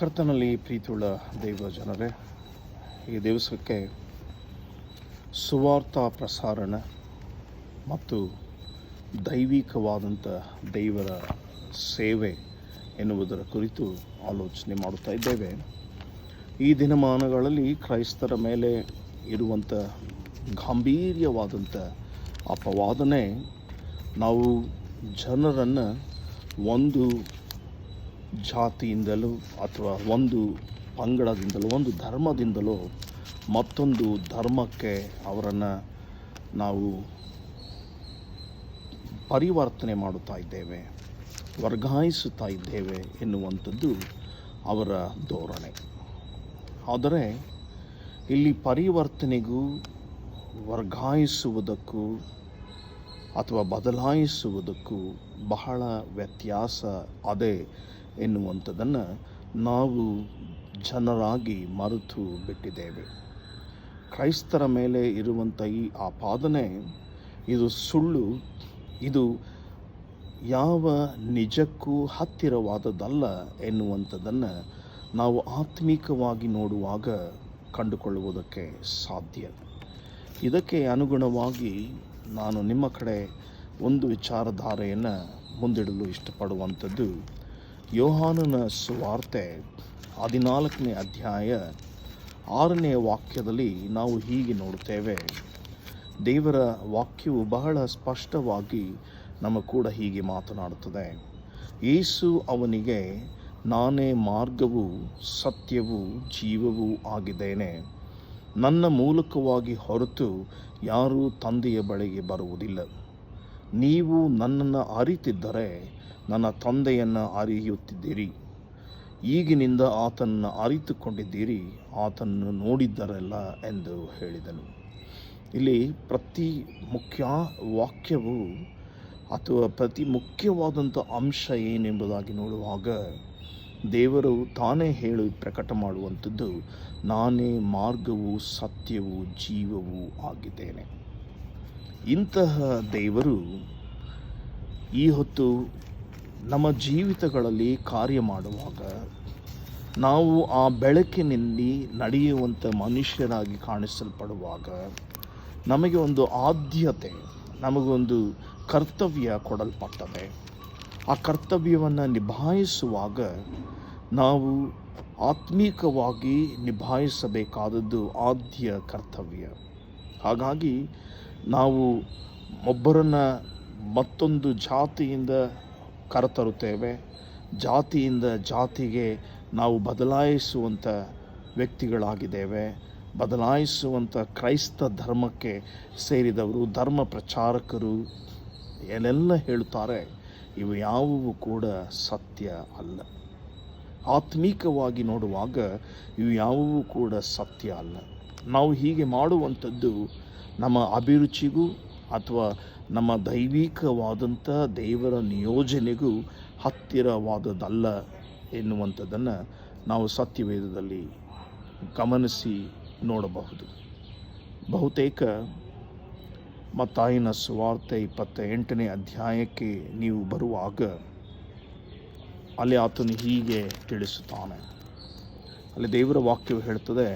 ಕರ್ತನಲ್ಲಿ ಪ್ರೀತಿಯುಳ್ಳ ದೈವ ಜನರೇ, ಈ ದಿವಸಕ್ಕೆ ಸುವಾರ್ಥ ಪ್ರಸಾರಣ ಮತ್ತು ದೈವಿಕವಾದಂಥ ದೇವರ ಸೇವೆ ಎನ್ನುವುದರ ಕುರಿತು ಆಲೋಚನೆ ಮಾಡುತ್ತಾ ಇದ್ದೇವೆ. ಈ ದಿನಮಾನಗಳಲ್ಲಿ ಕ್ರೈಸ್ತರ ಮೇಲೆ ಇರುವಂಥ ಗಾಂಭೀರ್ಯವಾದಂಥ ಅಪವಾದನೆ ನಾವು ಜನರನ್ನು ಒಂದು ಜಾತಿಯಿಂದಲೂ ಅಥವಾ ಒಂದು ಪಂಗಡದಿಂದಲೋ ಒಂದು ಧರ್ಮದಿಂದಲೋ ಮತ್ತೊಂದು ಧರ್ಮಕ್ಕೆ ಅವರನ್ನು ನಾವು ಪರಿವರ್ತನೆ ಮಾಡುತ್ತಾ ಇದ್ದೇವೆ, ವರ್ಗಾಯಿಸುತ್ತಾ ಇದ್ದೇವೆ ಎನ್ನುವಂಥದ್ದು ಅವರ ಧೋರಣೆ. ಆದರೆ ಇಲ್ಲಿ ಪರಿವರ್ತನೆಗೂ ವರ್ಗಾಯಿಸುವುದಕ್ಕೂ ಅಥವಾ ಬದಲಾಯಿಸುವುದಕ್ಕೂ ಬಹಳ ವ್ಯತ್ಯಾಸ ಅದೇ ಎನ್ನುವಂಥದ್ದನ್ನು ನಾವು ಜನರಾಗಿ ಮರೆತು ಬಿಟ್ಟಿದ್ದೇವೆ. ಕ್ರೈಸ್ತರ ಮೇಲೆ ಇರುವಂಥ ಈ ಆಪಾದನೆ ಇದು ಸುಳ್ಳು, ಇದು ಯಾವ ನಿಜಕ್ಕೂ ಹತ್ತಿರವಾದದ್ದಲ್ಲ ಎನ್ನುವಂಥದ್ದನ್ನು ನಾವು ಆತ್ಮೀಕವಾಗಿ ನೋಡುವಾಗ ಕಂಡುಕೊಳ್ಳುವುದಕ್ಕೆ ಸಾಧ್ಯ. ಇದಕ್ಕೆ ಅನುಗುಣವಾಗಿ ನಾನು ನಿಮ್ಮ ಕಡೆ ಒಂದು ವಿಚಾರಧಾರೆಯನ್ನು ಮುಂದಿಡಲು ಇಷ್ಟಪಡುವಂಥದ್ದು ಯೋಹಾನನ ಸುವಾರ್ತೆ 14ನೇ ಅಧ್ಯಾಯ 6ನೇ ವಾಕ್ಯದಲ್ಲಿ ನಾವು ಹೀಗೆ ನೋಡುತ್ತೇವೆ. ದೇವರ ವಾಕ್ಯವು ಬಹಳ ಸ್ಪಷ್ಟವಾಗಿ ನಮ್ಮ ಕೂಡ ಹೀಗೆ ಮಾತನಾಡುತ್ತದೆ. ಯೇಸು ಅವನಿಗೆ, ನಾನೇ ಮಾರ್ಗವೂ ಸತ್ಯವೂ ಜೀವವೂ ಆಗಿದ್ದೇನೆ. ನನ್ನ ಮೂಲಕವಾಗಿ ಹೊರತು ಯಾರೂ ತಂದೆಯ ಬಳಿಗೆ ಬರುವುದಿಲ್ಲ. ನೀವು ನನ್ನನ್ನು ಅರಿತಿದ್ದರೆ ನನ್ನ ತಂದೆಯನ್ನು ಅರಿಯುತ್ತಿದ್ದೀರಿ. ಈಗಿನಿಂದ ಆತನನ್ನು ಅರಿತುಕೊಂಡಿದ್ದೀರಿ, ಆತನನ್ನು ನೋಡಿದ್ದರಲ್ಲ ಎಂದು ಹೇಳಿದನು. ಇಲ್ಲಿ ಪ್ರತಿ ಮುಖ್ಯ ವಾಕ್ಯವು ಅಥವಾ ಪ್ರತಿ ಮುಖ್ಯವಾದಂಥ ಅಂಶ ಏನೆಂಬುದಾಗಿ ನೋಡುವಾಗ ದೇವರು ತಾನೇ ಹೇಳಿ ಪ್ರಕಟ ಮಾಡುವಂಥದ್ದು, ನಾನೇ ಮಾರ್ಗವೂ ಸತ್ಯವೂ ಜೀವವೂ ಆಗಿದ್ದೇನೆ. ಇಂತಹ ದೇವರು ಈ ಹೊತ್ತು ನಮ್ಮ ಜೀವಿತಗಳಲ್ಲಿ ಕಾರ್ಯ ಮಾಡುವಾಗ ನಾವು ಆ ಬೆಳಕಿನಲ್ಲಿ ನಡೆಯುವಂಥ ಮನುಷ್ಯರಾಗಿ ಕಾಣಿಸಲ್ಪಡುವಾಗ ನಮಗೆ ಒಂದು ಆದ್ಯತೆ, ನಮಗೊಂದು ಕರ್ತವ್ಯ ಕೊಡಲ್ಪಟ್ಟದೆ. ಆ ಕರ್ತವ್ಯವನ್ನು ನಿಭಾಯಿಸುವಾಗ ನಾವು ಆತ್ಮೀಕವಾಗಿ ನಿಭಾಯಿಸಬೇಕಾದದ್ದು ಆದ್ಯ ಕರ್ತವ್ಯ. ಹಾಗಾಗಿ ನಾವು ಒಬ್ಬರನ್ನು ಮತ್ತೊಂದು ಜಾತಿಯಿಂದ ಕರೆತರುತ್ತೇವೆ, ಜಾತಿಯಿಂದ ಜಾತಿಗೆ ನಾವು ಬದಲಾಯಿಸುವಂಥ ವ್ಯಕ್ತಿಗಳಾಗಿದ್ದೇವೆ. ಬದಲಾಯಿಸುವಂಥ ಕ್ರೈಸ್ತ ಧರ್ಮಕ್ಕೆ ಸೇರಿದವರು, ಧರ್ಮ ಪ್ರಚಾರಕರು ಏನೆಲ್ಲ ಹೇಳುತ್ತಾರೆ, ಇವು ಯಾವುವು ಕೂಡ ಸತ್ಯ ಅಲ್ಲ. ಆತ್ಮೀಕವಾಗಿ ನೋಡುವಾಗ ಇವು ಯಾವುವು ಕೂಡ ಸತ್ಯ ಅಲ್ಲ. ನಾವು ಹೀಗೆ ಮಾಡುವಂಥದ್ದು ನಮ್ಮ ಅಭಿರುಚಿಗೂ ಅಥವಾ ನಮ್ಮ ದೈವಿಕವಾದಂಥ ದೇವರ ನಿಯೋಜನೆಗೂ ಹತ್ತಿರವಾದದ್ದಲ್ಲ ಎನ್ನುವಂಥದ್ದನ್ನು ನಾವು ಸತ್ಯವೇದದಲ್ಲಿ ಗಮನಿಸಿ ನೋಡಬಹುದು. ಬಹುತೇಕ ಮತ್ತಾಯನ ಸುವಾರ್ತೆ 28ನೇ ಅಧ್ಯಾಯಕ್ಕೆ ನೀವು ಬರುವಾಗ ಅಲ್ಲಿ ಆತನು ಹೀಗೆ ತಿಳಿಸುತ್ತಾನೆ. ಅಲ್ಲಿ ದೇವರ ವಾಕ್ಯವು ಹೇಳ್ತದೆ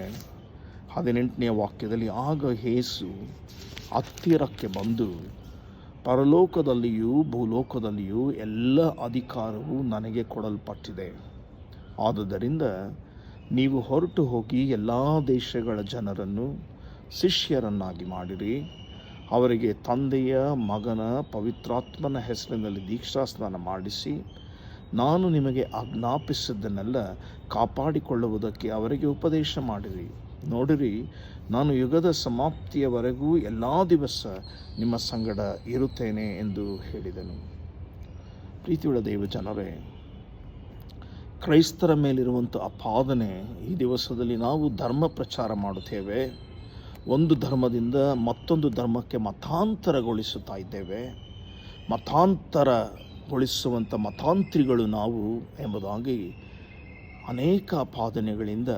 18ನೇ ವಾಕ್ಯದಲ್ಲಿ, ಆಗ ಯೇಸು ಹತ್ತಿರಕ್ಕೆ ಬಂದು, ಪರಲೋಕದಲ್ಲಿಯೂ ಭೂಲೋಕದಲ್ಲಿಯೂ ಎಲ್ಲ ಅಧಿಕಾರವು ನನಗೆ ಕೊಡಲ್ಪಟ್ಟಿದೆ. ಆದುದರಿಂದ ನೀವು ಹೊರಟು ಹೋಗಿ ಎಲ್ಲ ದೇಶಗಳ ಜನರನ್ನು ಶಿಷ್ಯರನ್ನಾಗಿ ಮಾಡಿರಿ. ಅವರಿಗೆ ತಂದೆಯ, ಮಗನ, ಪವಿತ್ರಾತ್ಮನ ಹೆಸರಿನಲ್ಲಿ ದೀಕ್ಷಾಸ್ನಾನ ಮಾಡಿಸಿ, ನಾನು ನಿಮಗೆ ಆಜ್ಞಾಪಿಸಿದ್ದನ್ನೆಲ್ಲ ಕಾಪಾಡಿಕೊಳ್ಳುವುದಕ್ಕೆ ಅವರಿಗೆ ಉಪದೇಶ ಮಾಡಿರಿ. ನೋಡಿರಿ, ನಾನು ಯುಗದ ಸಮಾಪ್ತಿಯವರೆಗೂ ಎಲ್ಲ ದಿವಸ ನಿಮ್ಮ ಸಂಗಡ ಇರುತ್ತೇನೆ ಎಂದು ಹೇಳಿದನು. ಪ್ರೀತಿಯುಳ್ಳ ದೇವ ಜನರೇ, ಕ್ರೈಸ್ತರ ಮೇಲಿರುವಂಥ ಅಪಾದನೆ ಈ ದಿವಸದಲ್ಲಿ ನಾವು ಧರ್ಮ ಪ್ರಚಾರ ಮಾಡುತ್ತೇವೆ, ಒಂದು ಧರ್ಮದಿಂದ ಮತ್ತೊಂದು ಧರ್ಮಕ್ಕೆ ಮತಾಂತರಗೊಳಿಸುತ್ತಾ ಇದ್ದೇವೆ, ಮತಾಂತರಗೊಳಿಸುವಂಥ ಮತಾಂತ್ರಿಗಳು ನಾವು ಎಂಬುದಾಗಿ ಅನೇಕ ಅಪಾದನೆಗಳಿಂದ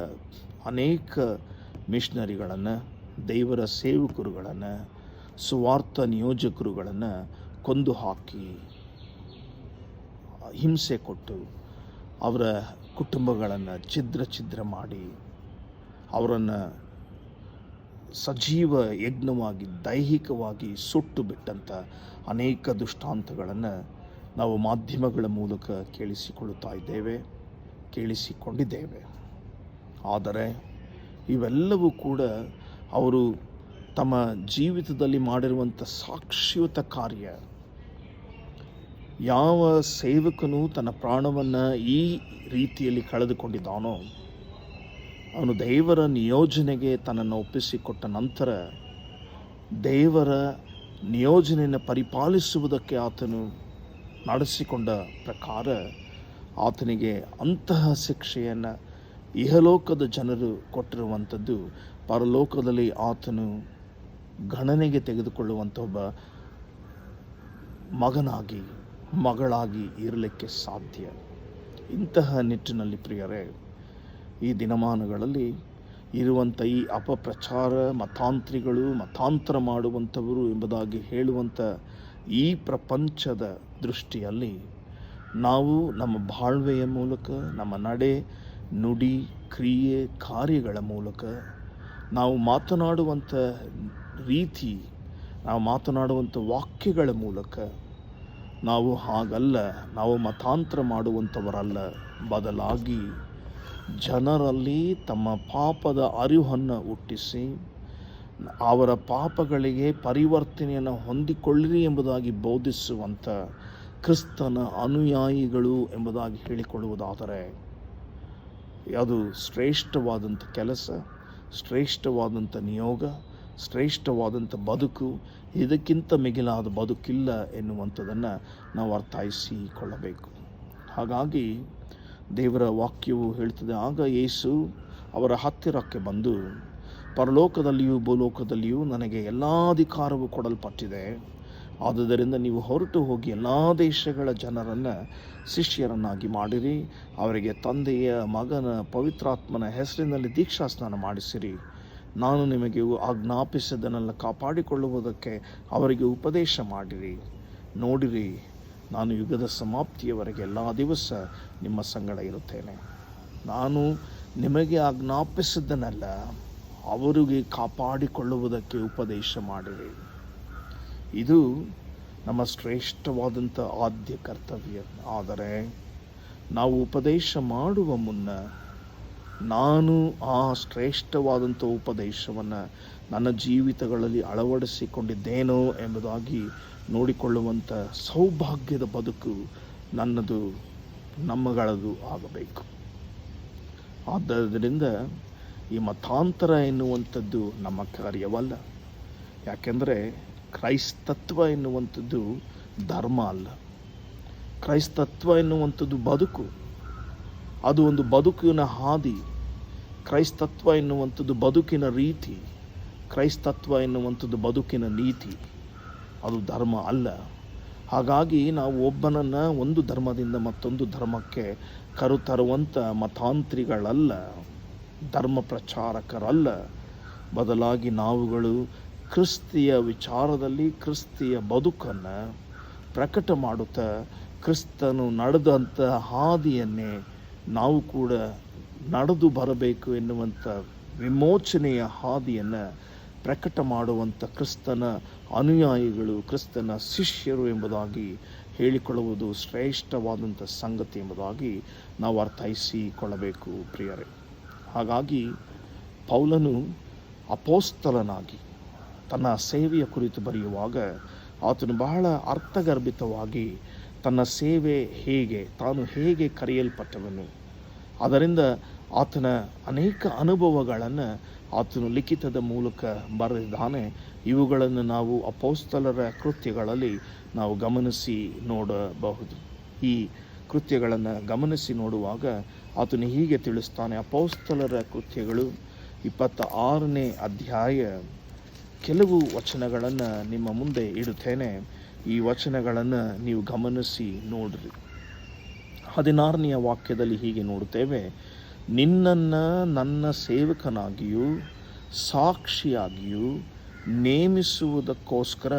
ಅನೇಕ ಮಿಷನರಿಗಳನ್ನು, ದೇವರ ಸೇವಕರುಗಳನ್ನು, ಸುವಾರ್ಥ ನಿಯೋಜಕರುಗಳನ್ನು ಕೊಂದು ಹಾಕಿ ಹಿಂಸೆ ಕೊಟ್ಟು ಅವರ ಕುಟುಂಬಗಳನ್ನು ಛಿದ್ರ ಮಾಡಿ ಅವರನ್ನು ಸಜೀವ ಯಜ್ಞವಾಗಿ ದೈಹಿಕವಾಗಿ ಸುಟ್ಟು ಬಿಟ್ಟಂಥ ಅನೇಕ ದೃಷ್ಟಾಂತಗಳನ್ನು ನಾವು ಮಾಧ್ಯಮಗಳ ಮೂಲಕ ಕೇಳಿಸಿಕೊಂಡಿದ್ದೇವೆ. ಆದರೆ ಇವೆಲ್ಲವೂ ಕೂಡ ಅವರು ತಮ್ಮ ಜೀವಿತದಲ್ಲಿ ಮಾಡಿರುವಂಥ ಸಾಕ್ಷಿಯುತ ಕಾರ್ಯ. ಯಾವ ಸೇವಕನು ತನ್ನ ಪ್ರಾಣವನ್ನು ಈ ರೀತಿಯಲ್ಲಿ ಕಳೆದುಕೊಂಡಿದ್ದಾನೋ ಅವನು ದೇವರ ನಿಯೋಜನೆಗೆ ತನ್ನನ್ನು ಒಪ್ಪಿಸಿಕೊಟ್ಟ ನಂತರ ದೇವರ ನಿಯೋಜನೆಯನ್ನು ಪರಿಪಾಲಿಸುವುದಕ್ಕೆ ಆತನು ನಡೆಸಿಕೊಂಡ ಪ್ರಕಾರ ಆತನಿಗೆ ಅಂತಹ ಶಿಕ್ಷೆಯನ್ನು ಇಹಲೋಕದ ಜನರು ಕೊಟ್ಟಿರುವಂಥದ್ದು ಪರಲೋಕದಲ್ಲಿ ಆತನು ಗಣನೆಗೆ ತೆಗೆದುಕೊಳ್ಳುವಂಥ ಒಬ್ಬ ಮಗನಾಗಿ ಮಗಳಾಗಿ ಇರಲಿಕ್ಕೆ ಸಾಧ್ಯ. ಇಂತಹ ನಿಟ್ಟಿನಲ್ಲಿ ಪ್ರಿಯರೇ, ಈ ದಿನಮಾನಗಳಲ್ಲಿ ಇರುವಂಥ ಈ ಅಪಪ್ರಚಾರ, ಮತಾಂತರ ಮಾಡುವಂಥವರು ಎಂಬುದಾಗಿ ಹೇಳುವಂಥ ಈ ಪ್ರಪಂಚದ ದೃಷ್ಟಿಯಲ್ಲಿ ನಾವು ನಮ್ಮ ಬಾಳ್ವೆಯ ಮೂಲಕ, ನಮ್ಮ ನಡೆ, ನುಡಿ, ಕ್ರಿಯೆ, ಕಾರ್ಯಗಳ ಮೂಲಕ, ನಾವು ಮಾತನಾಡುವಂಥ ರೀತಿ, ನಾವು ಮಾತನಾಡುವಂಥ ವಾಕ್ಯಗಳ ಮೂಲಕ ನಾವು ಹಾಗಲ್ಲ, ನಾವು ಮತಾಂತರ ಮಾಡುವಂಥವರಲ್ಲ. ಬದಲಾಗಿ ಜನರಲ್ಲಿ ತಮ್ಮ ಪಾಪದ ಅರಿವನ್ನು ಹುಟ್ಟಿಸಿ ಅವರ ಪಾಪಗಳಿಗೆ ಪರಿವರ್ತನೆಯನ್ನು ಹೊಂದಿಕೊಳ್ಳಿರಿ ಎಂಬುದಾಗಿ ಬೋಧಿಸುವಂಥ ಕ್ರಿಸ್ತನ ಅನುಯಾಯಿಗಳು ಎಂಬುದಾಗಿ ಹೇಳಿಕೊಳ್ಳುವುದಾದರೆ ಅದು ಶ್ರೇಷ್ಠವಾದಂಥ ಕೆಲಸ, ಶ್ರೇಷ್ಠವಾದಂಥ ನಿಯೋಗ, ಶ್ರೇಷ್ಠವಾದಂಥ ಬದುಕು. ಇದಕ್ಕಿಂತ ಮಿಗಿಲಾದ ಬದುಕಿಲ್ಲ ಎನ್ನುವಂಥದ್ದನ್ನು ನಾವು ಅರ್ಥೈಸಿಕೊಳ್ಳಬೇಕು. ಹಾಗಾಗಿ ದೇವರ ವಾಕ್ಯವು ಹೇಳ್ತದೆ, ಆಗ ಯೇಸು ಅವರ ಹತ್ತಿರಕ್ಕೆ ಬಂದು, ಪರಲೋಕದಲ್ಲಿಯೂ ಭೂಲೋಕದಲ್ಲಿಯೂ ನನಗೆ ಎಲ್ಲ ಅಧಿಕಾರವು ಕೊಡಲ್ಪಟ್ಟಿದೆ. ಆದುದರಿಂದ ನೀವು ಹೊರಟು ಹೋಗಿ ಎಲ್ಲ ದೇಶಗಳ ಜನರನ್ನು ಶಿಷ್ಯರನ್ನಾಗಿ ಮಾಡಿರಿ. ಅವರಿಗೆ ತಂದೆಯ, ಮಗನ, ಪವಿತ್ರಾತ್ಮನ ಹೆಸರಿನಲ್ಲಿ ದೀಕ್ಷಾಸ್ನಾನ ಮಾಡಿಸಿರಿ. ನಾನು ನಿಮಗೆ ಆಜ್ಞಾಪಿಸಿದ್ದನ್ನೆಲ್ಲ ಕಾಪಾಡಿಕೊಳ್ಳುವುದಕ್ಕೆ ಅವರಿಗೆ ಉಪದೇಶ ಮಾಡಿರಿ. ನೋಡಿರಿ, ನಾನು ಯುಗದ ಸಮಾಪ್ತಿಯವರೆಗೆ ಎಲ್ಲ ದಿವಸ ನಿಮ್ಮ ಸಂಗಡ ಇರುತ್ತೇನೆ. ನಾನು ನಿಮಗೆ ಆಜ್ಞಾಪಿಸಿದ್ದನ್ನೆಲ್ಲ ಅವರಿಗೆ ಕಾಪಾಡಿಕೊಳ್ಳುವುದಕ್ಕೆ ಉಪದೇಶ ಮಾಡಿರಿ. ಇದು ನಮ್ಮ ಶ್ರೇಷ್ಠವಾದಂಥ ಆದ್ಯ ಕರ್ತವ್ಯ. ಆದರೆ ನಾವು ಉಪದೇಶ ಮಾಡುವ ಮುನ್ನ ನಾನು ಆ ಶ್ರೇಷ್ಠವಾದಂಥ ಉಪದೇಶವನ್ನು ನನ್ನ ಜೀವಿತಗಳಲ್ಲಿ ಅಳವಡಿಸಿಕೊಂಡಿದ್ದೇನೋ ಎಂಬುದಾಗಿ ನೋಡಿಕೊಳ್ಳುವಂಥ ಸೌಭಾಗ್ಯದ ಬದುಕು ನನ್ನದು, ನಮ್ಮಗಳದು ಆಗಬೇಕು. ಆದ್ದರಿಂದ ಈ ಮತಾಂತರ ಎನ್ನುವಂಥದ್ದು ನಮ್ಮ ಕಾರ್ಯವಲ್ಲ. ಯಾಕೆಂದರೆ ಕ್ರೈಸ್ತತ್ವ ಎನ್ನುವಂಥದ್ದು ಧರ್ಮ ಅಲ್ಲ. ಕ್ರೈಸ್ತತ್ವ ಎನ್ನುವಂಥದ್ದು ಬದುಕು, ಅದು ಒಂದು ಬದುಕಿನ ಹಾದಿ. ಕ್ರೈಸ್ತತ್ವ ಎನ್ನುವಂಥದ್ದು ಬದುಕಿನ ರೀತಿ, ಕ್ರೈಸ್ತತ್ವ ಎನ್ನುವಂಥದ್ದು ಬದುಕಿನ ನೀತಿ, ಅದು ಧರ್ಮ ಅಲ್ಲ. ಹಾಗಾಗಿ ನಾವು ಒಬ್ಬನನ್ನು ಒಂದು ಧರ್ಮದಿಂದ ಮತ್ತೊಂದು ಧರ್ಮಕ್ಕೆ ಕರುತರುವಂಥ ಮತಾಂತ್ರಿಗಳಲ್ಲ, ಧರ್ಮ ಪ್ರಚಾರಕರಲ್ಲ. ಬದಲಾಗಿ ನಾವುಗಳು ಕ್ರಿಸ್ತಿಯ ವಿಚಾರದಲ್ಲಿ ಕ್ರಿಸ್ತಿಯ ಬದುಕನ್ನು ಪ್ರಕಟ ಮಾಡುತ್ತಾ ಕ್ರಿಸ್ತನು ನಡೆದಂಥ ಹಾದಿಯನ್ನೇ ನಾವು ಕೂಡ ನಡೆದು ಬರಬೇಕು ಎನ್ನುವಂಥ ವಿಮೋಚನೆಯ ಹಾದಿಯನ್ನು ಪ್ರಕಟ ಮಾಡುವಂಥ ಕ್ರಿಸ್ತನ ಅನುಯಾಯಿಗಳು, ಕ್ರಿಸ್ತನ ಶಿಷ್ಯರು ಎಂಬುದಾಗಿ ಹೇಳಿಕೊಳ್ಳುವುದು ಶ್ರೇಷ್ಠವಾದಂಥ ಸಂಗತಿ ಎಂಬುದಾಗಿ ನಾವು ಅರ್ಥೈಸಿಕೊಳ್ಳಬೇಕು ಪ್ರಿಯರೇ. ಹಾಗಾಗಿ ಪೌಲನು ಅಪೋಸ್ತಲನಾಗಿ ತನ್ನ ಸೇವೆಯ ಕುರಿತು ಬರೆಯುವಾಗ ಆತನು ಬಹಳ ಅರ್ಥಗರ್ಭಿತವಾಗಿ ತನ್ನ ಸೇವೆ ಹೇಗೆ, ತಾನು ಹೇಗೆ ಕರೆಯಲ್ಪಟ್ಟವನು, ಅದರಿಂದ ಆತನ ಅನೇಕ ಅನುಭವಗಳನ್ನು ಆತನು ಲಿಖಿತದ ಮೂಲಕ ಬರೆದಿದ್ದಾನೆ. ಇವುಗಳನ್ನು ನಾವು ಅಪೋಸ್ತಲರ ಕೃತ್ಯಗಳಲ್ಲಿ ನಾವು ಗಮನಿಸಿ ನೋಡಬಹುದು. ಈ ಕೃತ್ಯಗಳನ್ನು ಗಮನಿಸಿ ನೋಡುವಾಗ ಆತನು ಹೀಗೆ ತಿಳಿಸ್ತಾನೆ. ಅಪೋಸ್ತಲರ ಕೃತ್ಯಗಳು 26ನೇ ಅಧ್ಯಾಯ ಕೆಲವು ವಚನಗಳನ್ನು ನಿಮ್ಮ ಮುಂದೆ ಇಡುತ್ತೇನೆ. ಈ ವಚನಗಳನ್ನು ನೀವು ಗಮನಿಸಿ ನೋಡ್ರಿ. 16ನೇ ವಾಕ್ಯದಲ್ಲಿ ಹೀಗೆ ನೋಡುತ್ತೇವೆ, ನಿನ್ನನ್ನು ನನ್ನ ಸೇವಕನಾಗಿಯೂ ಸಾಕ್ಷಿಯಾಗಿಯೂ ನೇಮಿಸುವುದಕ್ಕೋಸ್ಕರ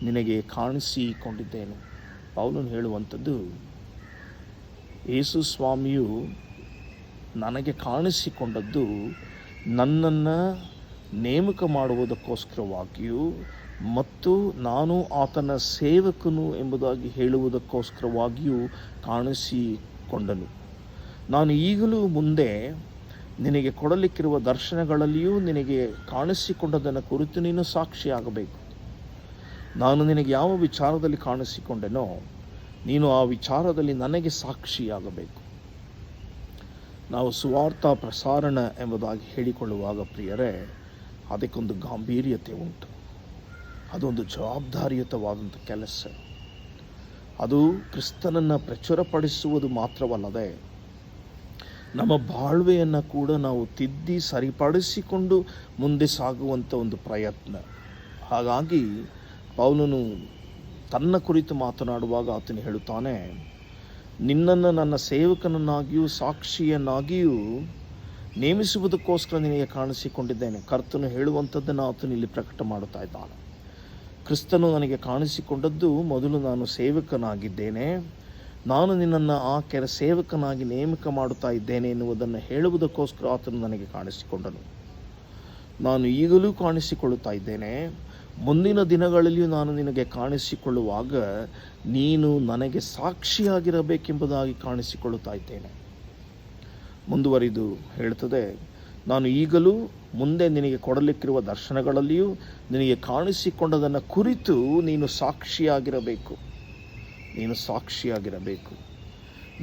ನಿನಗೆ ಕಾಣಿಸಿಕೊಂಡಿದ್ದೇನೆ. ಪೌಲನು ಹೇಳುವಂಥದ್ದು, ಯೇಸು ಸ್ವಾಮಿಯು ನನಗೆ ಕಾಣಿಸಿಕೊಂಡದ್ದು ನನ್ನನ್ನು ನೇಮಕ ಮಾಡುವುದಕ್ಕೋಸ್ಕರವಾಗಿಯೂ ಮತ್ತು ನಾನು ಆತನ ಸೇವಕನು ಎಂಬುದಾಗಿ ಹೇಳುವುದಕ್ಕೋಸ್ಕರವಾಗಿಯೂ ಕಾಣಿಸಿಕೊಂಡನು. ನಾನು ಈಗಲೂ ಮುಂದೆ ನಿನಗೆ ಕೊಡಲಿಕ್ಕಿರುವ ದರ್ಶನಗಳಲ್ಲಿಯೂ ನಿನಗೆ ಕಾಣಿಸಿಕೊಂಡದನ್ನು ಕುರಿತು ನೀನು ಸಾಕ್ಷಿಯಾಗಬೇಕು. ನಾನು ನಿನಗೆ ಯಾವ ವಿಚಾರದಲ್ಲಿ ಕಾಣಿಸಿಕೊಂಡೆನೋ ನೀನು ಆ ವಿಚಾರದಲ್ಲಿ ನನಗೆ ಸಾಕ್ಷಿಯಾಗಬೇಕು. ನಾವು ಸುವಾರ್ಥ ಪ್ರಸಾರಣ ಎಂಬುದಾಗಿ ಹೇಳಿಕೊಳ್ಳುವಾಗ ಪ್ರಿಯರೇ, ಅದಕ್ಕೊಂದು ಗಾಂಭೀರ್ಯತೆ ಉಂಟು. ಅದೊಂದು ಜವಾಬ್ದಾರಿಯುತವಾದಂಥ ಕೆಲಸ. ಅದು ಕ್ರಿಸ್ತನನ್ನು ಪ್ರಚುರಪಡಿಸುವುದು ಮಾತ್ರವಲ್ಲದೆ ನಮ್ಮ ಬಾಳ್ವೆಯನ್ನು ಕೂಡ ನಾವು ತಿದ್ದಿ ಸರಿಪಡಿಸಿಕೊಂಡು ಮುಂದೆ ಸಾಗುವಂಥ ಒಂದು ಪ್ರಯತ್ನ. ಹಾಗಾಗಿ ಪೌಲನು ತನ್ನ ಕುರಿತು ಮಾತನಾಡುವಾಗ ಆತನು ಹೇಳುತ್ತಾನೆ, ನಿನ್ನನ್ನು ನನ್ನ ಸೇವಕನನ್ನಾಗಿಯೂ ಸಾಕ್ಷಿಯನ್ನಾಗಿಯೂ ನೇಮಿಸುವುದಕ್ಕೋಸ್ಕರ ನಿನಗೆ ಕಾಣಿಸಿಕೊಂಡಿದ್ದೇನೆ. ಕರ್ತನು ಹೇಳುವಂಥದ್ದನ್ನು ಆತನು ಇಲ್ಲಿ ಪ್ರಕಟ ಮಾಡುತ್ತಾ ಇದ್ದಾನೆ. ಕ್ರಿಸ್ತನು ನನಗೆ ಕಾಣಿಸಿಕೊಂಡದ್ದು ಮೊದಲು ನಾನು ಸೇವಕನಾಗಿದ್ದೇನೆ, ನಾನು ನಿನ್ನನ್ನು ಸೇವಕನಾಗಿ ನೇಮಕ ಮಾಡುತ್ತಾ ಇದ್ದೇನೆ ಎನ್ನುವುದನ್ನು ಹೇಳುವುದಕ್ಕೋಸ್ಕರ ಆತನು ನನಗೆ ಕಾಣಿಸಿಕೊಂಡನು. ನಾನು ಈಗಲೂ ಕಾಣಿಸಿಕೊಳ್ಳುತ್ತಾ ಇದ್ದೇನೆ, ಮುಂದಿನ ದಿನಗಳಲ್ಲಿಯೂ ನಾನು ನಿನಗೆ ಕಾಣಿಸಿಕೊಳ್ಳುವಾಗ ನೀನು ನನಗೆ ಸಾಕ್ಷಿಯಾಗಿರಬೇಕೆಂಬುದಾಗಿ ಕಾಣಿಸಿಕೊಳ್ಳುತ್ತಾ ಇದ್ದೇನೆ. ಮುಂದುವರಿದು ಹೇಳ್ತದೆ, ನಾನು ಈಗಲೂ ಮುಂದೆ ನಿನಗೆ ಕೊಡಲಿಕ್ಕಿರುವ ದರ್ಶನಗಳಲ್ಲಿಯೂ ನಿನಗೆ ಕಾಣಿಸಿಕೊಂಡದನ್ನು ಕುರಿತು ನೀನು ಸಾಕ್ಷಿಯಾಗಿರಬೇಕು.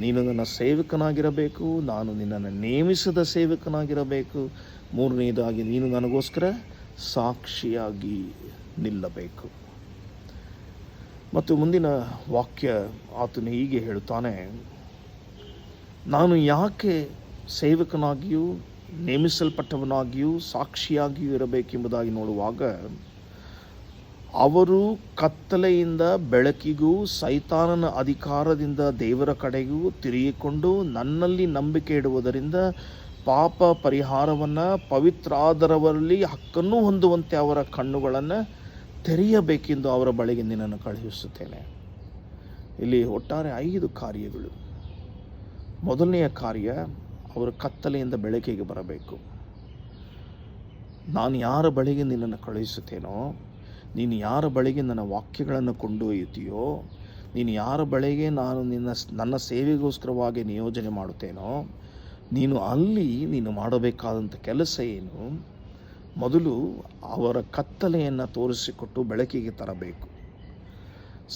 ನೀನು ನನ್ನ ಸೇವಕನಾಗಿರಬೇಕು, ನಾನು ನಿನ್ನನ್ನು ನೇಮಿಸಿದ ಸೇವಕನಾಗಿರಬೇಕು. ಮೂರನೆಯದಾಗಿ ನೀನು ನನಗೋಸ್ಕರ ಸಾಕ್ಷಿಯಾಗಿ ನಿಲ್ಲಬೇಕು. ಮತ್ತು ಮುಂದಿನ ವಾಕ್ಯ ಆತನು ಹೀಗೆ ಹೇಳುತ್ತಾನೆ, ನಾನು ಯಾಕೆ ಸೇವಕನಾಗಿಯೂ ನೇಮಿಸಲ್ಪಟ್ಟವನಾಗಿಯೂ ಸಾಕ್ಷಿಯಾಗಿಯೂ ಇರಬೇಕೆಂಬುದಾಗಿ ನೋಡುವಾಗ, ಅವರು ಕತ್ತಲೆಯಿಂದ ಬೆಳಕಿಗೂ ಸೈತಾನನ ಅಧಿಕಾರದಿಂದ ದೇವರ ಕಡೆಗೂ ತಿರುಗಿಕೊಂಡು ನನ್ನಲ್ಲಿ ನಂಬಿಕೆ ಇಡುವುದರಿಂದ ಪಾಪ ಪರಿಹಾರವನ್ನು ಪವಿತ್ರಾದರವರಲ್ಲಿ ಹಕ್ಕನ್ನು ಹೊಂದುವಂತೆ ಅವರ ಕಣ್ಣುಗಳನ್ನು ತೆರೆಯಬೇಕೆಂದು ಅವರ ಬಳಿಗೆ ನಿನ್ನನ್ನು ಕಳುಹಿಸುತ್ತೇನೆ. ಇಲ್ಲಿ ಒಟ್ಟಾರೆ 5 ಕಾರ್ಯಗಳು. ಮೊದಲನೆಯ ಕಾರ್ಯ, ಅವರು ಕತ್ತಲೆಯಿಂದ ಬೆಳಕಿಗೆ ಬರಬೇಕು. ನಾನು ಯಾರ ಬಳಿಗೆ ನಿನ್ನನ್ನು ಕಳುಹಿಸುತ್ತೇನೋ, ನೀನು ಯಾರ ಬಳಿಗೆ ನನ್ನ ವಾಕ್ಯಗಳನ್ನು ಕೊಂಡೊಯ್ಯುತ್ತೀಯೋ, ನೀನು ಯಾರ ಬಳಿಗೆ ನಾನು ನನ್ನ ಸೇವೆಗೋಸ್ಕರವಾಗಿ ನಿಯೋಜನೆ ಮಾಡುತ್ತೇನೋ, ನೀನು ಅಲ್ಲಿ ನೀನು ಮಾಡಬೇಕಾದಂಥ ಕೆಲಸ ಏನು? ಮೊದಲು ಅವರ ಕತ್ತಲೆಯನ್ನು ತೋರಿಸಿಕೊಟ್ಟು ಬೆಳಕಿಗೆ ತರಬೇಕು.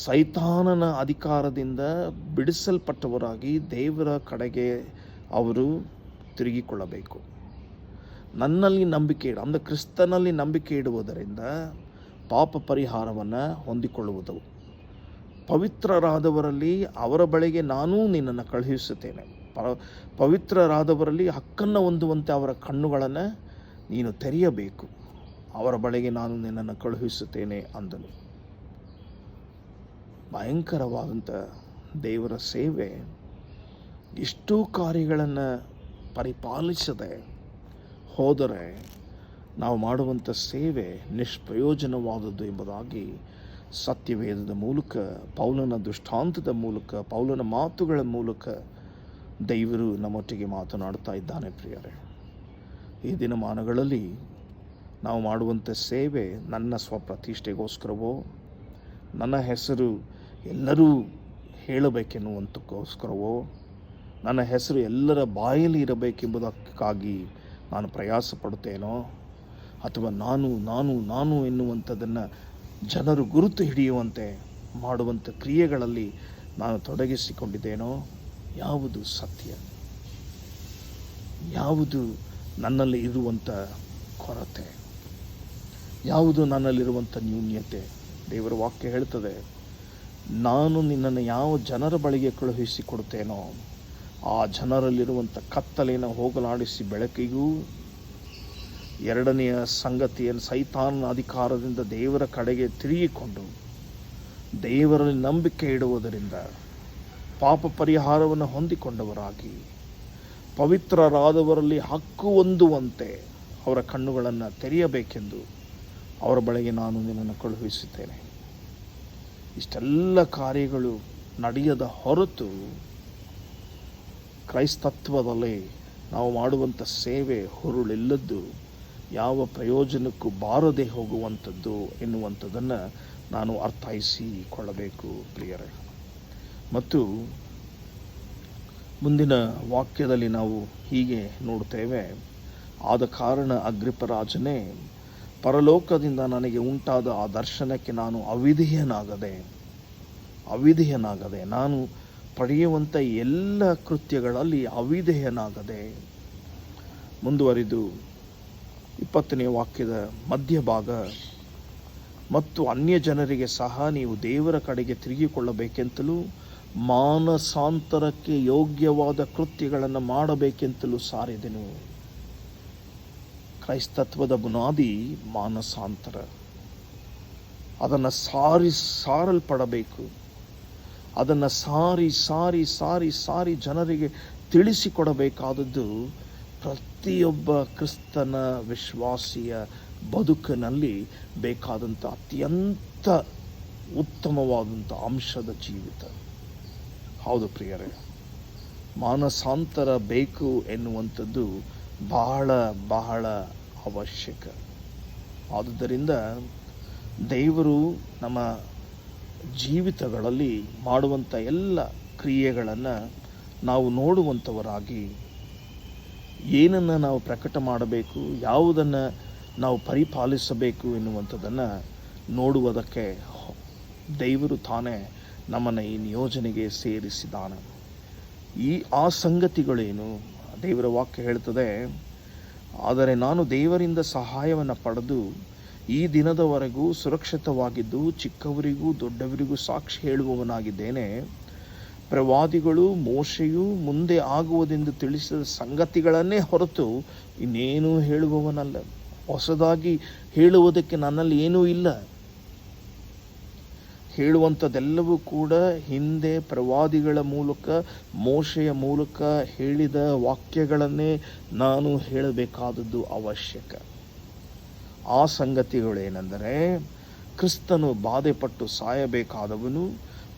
ಸೈತಾನನ ಅಧಿಕಾರದಿಂದ ಬಿಡಿಸಲ್ಪಟ್ಟವರಾಗಿ ದೇವರ ಕಡೆಗೆ ಅವರು ತಿರುಗಿಕೊಳ್ಳಬೇಕು. ನನ್ನಲ್ಲಿ ನಂಬಿಕೆ ಅಂದರೆ ಕ್ರಿಸ್ತನಲ್ಲಿ ನಂಬಿಕೆ ಇಡುವುದರಿಂದ ಪಾಪ ಪರಿಹಾರವನ್ನು ಹೊಂದಿಕೊಳ್ಳುವುದು. ಪವಿತ್ರರಾದವರಲ್ಲಿ ಅವರ ಬಳಿಗೆ ನಾನೂ ನಿನ್ನನ್ನು ಕಳುಹಿಸುತ್ತೇನೆ. ಪವಿತ್ರರಾದವರಲ್ಲಿ ಹಕ್ಕನ್ನು ಹೊಂದುವಂತೆ ಅವರ ಕಣ್ಣುಗಳನ್ನು ನೀನು ತೆರೆಯಬೇಕು. ಅವರ ಬಳಿಗೆ ನಾನು ನಿನ್ನನ್ನು ಕಳುಹಿಸುತ್ತೇನೆ ಅಂದನು. ಭಯಂಕರವಾದಂಥ ದೇವರ ಸೇವೆ. ಇಷ್ಟೂ ಕಾರ್ಯಗಳನ್ನು ಪರಿಪಾಲಿಸದೆ ಹೋದರೆ ನಾವು ಮಾಡುವಂಥ ಸೇವೆ ನಿಷ್ಪ್ರಯೋಜನವಾದದ್ದು ಎಂಬುದಾಗಿ ಸತ್ಯವೇದದ ಮೂಲಕ, ಪೌಲನ ದೃಷ್ಟಾಂತದ ಮೂಲಕ, ಪೌಲನ ಮಾತುಗಳ ಮೂಲಕ ದೇವರು ನಮ್ಮೊಟ್ಟಿಗೆ ಮಾತನಾಡ್ತಾ ಇದ್ದಾನೆ. ಪ್ರಿಯರೇ, ಈ ದಿನಮಾನಗಳಲ್ಲಿ ನಾವು ಮಾಡುವಂಥ ಸೇವೆ ನನ್ನ ಸ್ವಪ್ರತಿಷ್ಠೆಗೋಸ್ಕರವೋ, ನನ್ನ ಹೆಸರು ಎಲ್ಲರೂ ಹೇಳಬೇಕೆನ್ನುವಂತಕ್ಕೋಸ್ಕರವೋ, ನನ್ನ ಹೆಸರು ಎಲ್ಲರ ಬಾಯಲ್ಲಿ ಇರಬೇಕೆಂಬುದಕ್ಕಾಗಿ ನಾನು ಪ್ರಯಾಸ ಪಡುತ್ತೇನೋ, ಅಥವಾ ನಾನು ಎನ್ನುವಂಥದ್ದನ್ನು ಜನರು ಗುರುತು ಹಿಡಿಯುವಂತೆ ಮಾಡುವಂಥ ಕ್ರಿಯೆಗಳಲ್ಲಿ ನಾನು ತೊಡಗಿಸಿಕೊಂಡಿದ್ದೇನೋ? ಯಾವುದು ಸತ್ಯ? ಯಾವುದು ನನ್ನಲ್ಲಿ ಇರುವಂಥ ಕೊರತೆ? ಯಾವುದು ನನ್ನಲ್ಲಿರುವಂಥ ನ್ಯೂನ್ಯತೆ? ದೇವರ ವಾಕ್ಯ ಹೇಳ್ತದೆ, ನಾನು ನಿನ್ನನ್ನು ಯಾವ ಜನರ ಬಳಿಗೆ ಕಳುಹಿಸಿಕೊಡುತ್ತೇನೋ ಆ ಜನರಲ್ಲಿರುವಂಥ ಕತ್ತಲೆಯನ್ನು ಹೋಗಲಾಡಿಸಿ ಬೆಳಕಿಗೂ, ಎರಡನೆಯ ಸಂಗತಿಯನ್ನು ಸೈತಾನನ ಅಧಿಕಾರದಿಂದ ದೇವರ ಕಡೆಗೆ ತಿರುಗಿಕೊಂಡು ದೇವರಲ್ಲಿ ನಂಬಿಕೆ ಇಡುವುದರಿಂದ ಪಾಪ ಪರಿಹಾರವನ್ನು ಹೊಂದಿಕೊಂಡವರಾಗಿ ಪವಿತ್ರರಾದವರಲ್ಲಿ ಹಕ್ಕು ಹೊಂದುವಂತೆ ಅವರ ಕಣ್ಣುಗಳನ್ನು ತೆರೆಯಬೇಕೆಂದು ಅವರ ಬಳಿಗೆ ನಾನು ನಿನ್ನನ್ನು ಕಳುಹಿಸುತ್ತೇನೆ. ಇಷ್ಟೆಲ್ಲ ಕಾರ್ಯಗಳು ನಡೆಯದ ಹೊರತು ಕ್ರೈಸ್ತತ್ವದಲ್ಲಿ ನಾವು ಮಾಡುವಂಥ ಸೇವೆ ಹುರುಳಿಲ್ಲದ್ದು, ಯಾವ ಪ್ರಯೋಜನಕ್ಕೂ ಬಾರದೆ ಹೋಗುವಂಥದ್ದು ಎನ್ನುವಂಥದ್ದನ್ನು ನಾನು ಅರ್ಥೈಸಿಕೊಳ್ಳಬೇಕು ಪ್ರಿಯರೇ. ಮತ್ತು ಮುಂದಿನ ವಾಕ್ಯದಲ್ಲಿ ನಾವು ಹೀಗೆ ನೋಡ್ತೇವೆ, ಆದ ಕಾರಣ ಅಗ್ರಿಪರಾಜನೇ, ಪರಲೋಕದಿಂದ ನನಗೆ ಉಂಟಾದ ಆ ದರ್ಶನಕ್ಕೆ ನಾನು ಅವಿಧೇಯನಾಗದೆ, ನಾನು ಪಡೆಯುವಂಥ ಎಲ್ಲ ಕೃತ್ಯಗಳಲ್ಲಿ ಅವಿಧೇಯನಾಗದೆ. ಮುಂದುವರಿದು 20ನೇ ವಾಕ್ಯದ ಮಧ್ಯಭಾಗ, ಮತ್ತು ಅನ್ಯ ಜನರಿಗೆ ಸಹ ನೀವು ದೇವರ ಕಡೆಗೆ ತಿರುಗಿಕೊಳ್ಳಬೇಕೆಂತಲೂ ಮಾನಸಾಂತರಕ್ಕೆ ಯೋಗ್ಯವಾದ ಕೃತ್ಯಗಳನ್ನು ಮಾಡಬೇಕೆಂತಲೂ ಸಾರಿದೆನು. ಕ್ರೈಸ್ತತ್ವದ ಬುನಾದಿ ಮಾನಸಾಂತರ. ಅದನ್ನು ಸಾರಲ್ಪಡಬೇಕು. ಅದನ್ನು ಸಾರಿ ಜನರಿಗೆ ತಿಳಿಸಿಕೊಡಬೇಕಾದದ್ದು ಪ್ರತಿಯೊಬ್ಬ ಕ್ರಿಸ್ತನ ವಿಶ್ವಾಸಿಯ ಬದುಕಿನಲ್ಲಿ ಬೇಕಾದಂಥ ಅತ್ಯಂತ ಉತ್ತಮವಾದಂಥ ಅಂಶದ ಜೀವಿತ. ಹೌದು ಪ್ರಿಯರೇ, ಮಾನಸಾಂತರ ಬೇಕು ಎನ್ನುವಂಥದ್ದು ಬಹಳ ಬಹಳ ಅವಶ್ಯಕ. ಆದುದರಿಂದ ದೇವರು ನಮ್ಮ ಜೀವಿತಗಳಲ್ಲಿ ಮಾಡುವಂಥ ಎಲ್ಲ ಕ್ರಿಯೆಗಳನ್ನು ನಾವು ನೋಡುವಂಥವರಾಗಿ, ಏನನ್ನು ನಾವು ಪ್ರಕಟ ಮಾಡಬೇಕು, ಯಾವುದನ್ನು ನಾವು ಪರಿಪಾಲಿಸಬೇಕು ಎನ್ನುವಂಥದ್ದನ್ನು ನೋಡುವುದಕ್ಕೆ ದೇವರು ತಾನೇ ನಮ್ಮನ್ನು ಈ ನಿಯೋಜನೆಗೆ ಸೇರಿಸಿದ್ದಾನೆ. ಆ ಸಂಗತಿಗಳೇನು? ದೇವರ ವಾಕ್ಯ ಹೇಳ್ತದೆ, ಆದರೆ ನಾನು ದೇವರಿಂದ ಸಹಾಯವನ್ನು ಪಡೆದು ಈ ದಿನದವರೆಗೂ ಸುರಕ್ಷಿತವಾಗಿದ್ದು ಚಿಕ್ಕವರಿಗೂ ದೊಡ್ಡವರಿಗೂ ಸಾಕ್ಷಿ ಹೇಳುವವನಾಗಿದ್ದೇನೆ. ಪ್ರವಾದಿಗಳು ಮೋಶೆಯು ಮುಂದೆ ಆಗುವುದೆಂದು ತಿಳಿಸಿದ ಸಂಗತಿಗಳನ್ನೇ ಹೊರತು ಇನ್ನೇನೂ ಹೇಳುವವನಲ್ಲ. ಹೊಸದಾಗಿ ಹೇಳುವುದಕ್ಕೆ ನನ್ನಲ್ಲಿ ಏನೂ ಇಲ್ಲ. ಹೇಳುವಂಥದ್ದೆಲ್ಲವೂ ಕೂಡ ಹಿಂದೆ ಪ್ರವಾದಿಗಳ ಮೂಲಕ, ಮೋಶೆಯ ಮೂಲಕ ಹೇಳಿದ ವಾಕ್ಯಗಳನ್ನೇ ನಾನು ಹೇಳಬೇಕಾದದ್ದು ಅವಶ್ಯಕ. ಆ ಸಂಗತಿಗಳೇನೆಂದರೆ, ಕ್ರಿಸ್ತನು ಬಾಧೆಪಟ್ಟು ಸಾಯಬೇಕಾದವನು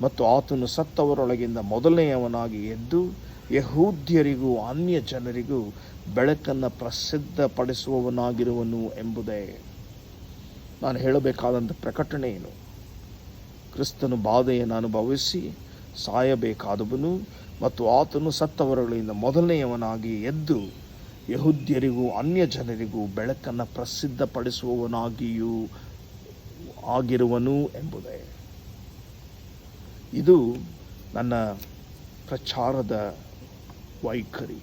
ಮತ್ತು ಆತನು ಸತ್ತವರೊಳಗಿಂದ ಮೊದಲನೆಯವನಾಗಿ ಎದ್ದು ಯಹೂದ್ಯರಿಗೂ ಅನ್ಯ ಜನರಿಗೂ ಬೆಳಕನ್ನು ಪ್ರಸಿದ್ಧಪಡಿಸುವವನಾಗಿರುವನು ಎಂಬುದೇ ನಾನು ಹೇಳಬೇಕಾದಂಥ ಪ್ರಕಟಣೆ. ಏನು? ಕ್ರಿಸ್ತನು ಬಾಧೆಯನ್ನು ಅನುಭವಿಸಿ ಸಾಯಬೇಕಾದವನು ಮತ್ತು ಆತನು ಸತ್ತವರೊಳಗಿಂದ ಮೊದಲನೆಯವನಾಗಿ ಎದ್ದು ಯಹೂದ್ಯರಿಗೂ ಅನ್ಯ ಜನರಿಗೂ ಬೆಳಕನ್ನು ಪ್ರಸಿದ್ಧಪಡಿಸುವವನಾಗಿಯೂ ಆಗಿರುವನು ಎಂಬುದೇ. ಇದು ನನ್ನ ಪ್ರಚಾರದ ವೈಖರಿ,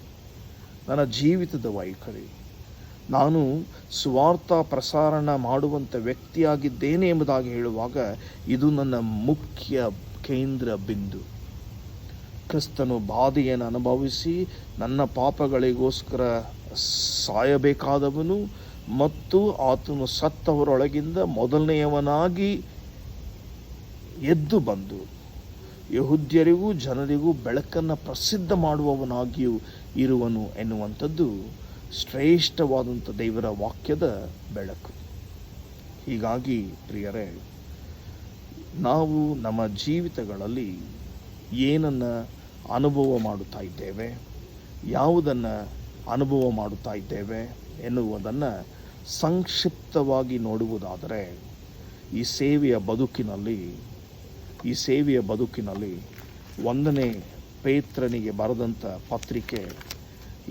ನನ್ನ ಜೀವಿತದ ವೈಖರಿ. ನಾನು ಸುವಾರ್ಥ ಪ್ರಸಾರಣ ಮಾಡುವಂಥ ವ್ಯಕ್ತಿಯಾಗಿದ್ದೇನೆ ಎಂಬುದಾಗಿ ಹೇಳುವಾಗ ಇದು ನನ್ನ ಮುಖ್ಯ ಕೇಂದ್ರ ಬಿಂದು. ಕ್ರಿಸ್ತನು ಬಾಧೆಯನ್ನು ಅನುಭವಿಸಿ ನನ್ನ ಪಾಪಗಳಿಗೋಸ್ಕರ ಸಾಯಬೇಕಾದವನು ಮತ್ತು ಆತನು ಸತ್ತವರೊಳಗಿಂದ ಮೊದಲನೆಯವನಾಗಿ ಎದ್ದು ಬಂದು ಯಹೂದ್ಯರಿಗೂ ಜನರಿಗೂ ಬೆಳಕನ್ನು ಪ್ರಸಿದ್ಧ ಮಾಡುವವನಾಗಿಯೂ ಇರುವನು ಎನ್ನುವಂಥದ್ದು ಶ್ರೇಷ್ಠವಾದಂಥ ದೇವರ ವಾಕ್ಯದ ಬೆಳಕು. ಹೀಗಾಗಿ ಪ್ರಿಯರೇ, ನಾವು ನಮ್ಮ ಜೀವಿತಗಳಲ್ಲಿ ಏನನ್ನು ಅನುಭವ ಮಾಡುತ್ತಾ ಇದ್ದೇವೆ, ಯಾವುದನ್ನು ಅನುಭವ ಮಾಡುತ್ತಾ ಇದ್ದೇವೆ ಎನ್ನುವುದನ್ನು ಸಂಕ್ಷಿಪ್ತವಾಗಿ ನೋಡುವುದಾದರೆ, ಈ ಸೇವೆಯ ಬದುಕಿನಲ್ಲಿ 1ನೇ ಪೇತ್ರನಿಗೆ ಬರೆದಂಥ ಪತ್ರಿಕೆ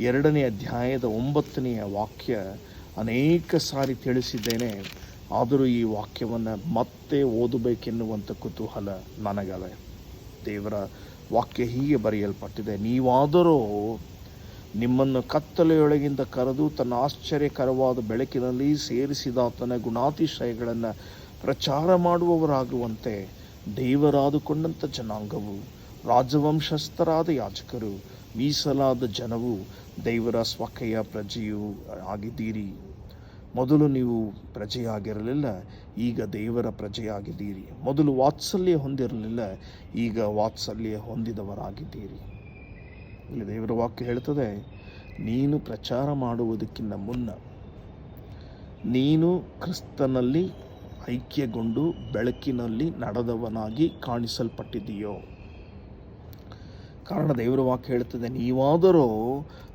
2ನೇ ಅಧ್ಯಾಯದ 9ನೇ ವಾಕ್ಯ ಅನೇಕ ಸಾರಿ ತಿಳಿಸಿದ್ದೇನೆ. ಆದರೂ ಈ ವಾಕ್ಯವನ್ನು ಮತ್ತೆ ಓದಬೇಕೆನ್ನುವಂಥ ಕುತೂಹಲ ನನಗದೆ. ದೇವರ ವಾಕ್ಯ ಹೀಗೆ ಬರೆಯಲ್ಪಟ್ಟಿದೆ, ನೀವಾದರೂ ನಿಮ್ಮನ್ನು ಕತ್ತಲೆಯೊಳಗಿಂದ ಕರೆದು ತನ್ನ ಆಶ್ಚರ್ಯಕರವಾದ ಬೆಳಕಿನಲ್ಲಿ ಸೇರಿಸಿದಾತನ ಗುಣಾತಿಶಯಗಳನ್ನು ಪ್ರಚಾರ ಮಾಡುವವರಾಗುವಂತೆ ದೇವರಾದುಕೊಂಡಂಥ ಜನಾಂಗವು, ರಾಜವಂಶಸ್ಥರಾದ ಯಾಜಕರು, ಮೀಸಲಾದ ಜನವು, ದೇವರ ಸ್ವಕೀಯ ಪ್ರಜೆಯೂ ಆಗಿದ್ದೀರಿ. ಮೊದಲು ನೀವು ಪ್ರಜೆಯಾಗಿರಲಿಲ್ಲ, ಈಗ ದೇವರ ಪ್ರಜೆಯಾಗಿದ್ದೀರಿ. ಮೊದಲು ವಾತ್ಸಲ್ಯ ಹೊಂದಿರಲಿಲ್ಲ, ಈಗ ವಾತ್ಸಲ್ಯ ಹೊಂದಿದವರಾಗಿದ್ದೀರಿ. ಇಲ್ಲಿ ದೇವರ ವಾಕ್ಯ ಹೇಳ್ತದೆ, ನೀನು ಪ್ರಚಾರ ಮಾಡುವುದಕ್ಕಿಂತ ಮುನ್ನ ನೀನು ಕ್ರಿಸ್ತನಲ್ಲಿ ಐಕ್ಯಗೊಂಡು ಬೆಳಕಿನಲ್ಲಿ ನಡೆದವನಾಗಿ ಕಾಣಿಸಲ್ಪಟ್ಟಿದೆಯೋ. ಕಾರಣ ದೇವರ ವಾಕ್ಯ ಹೇಳ್ತದೆ, ನೀವಾದರೂ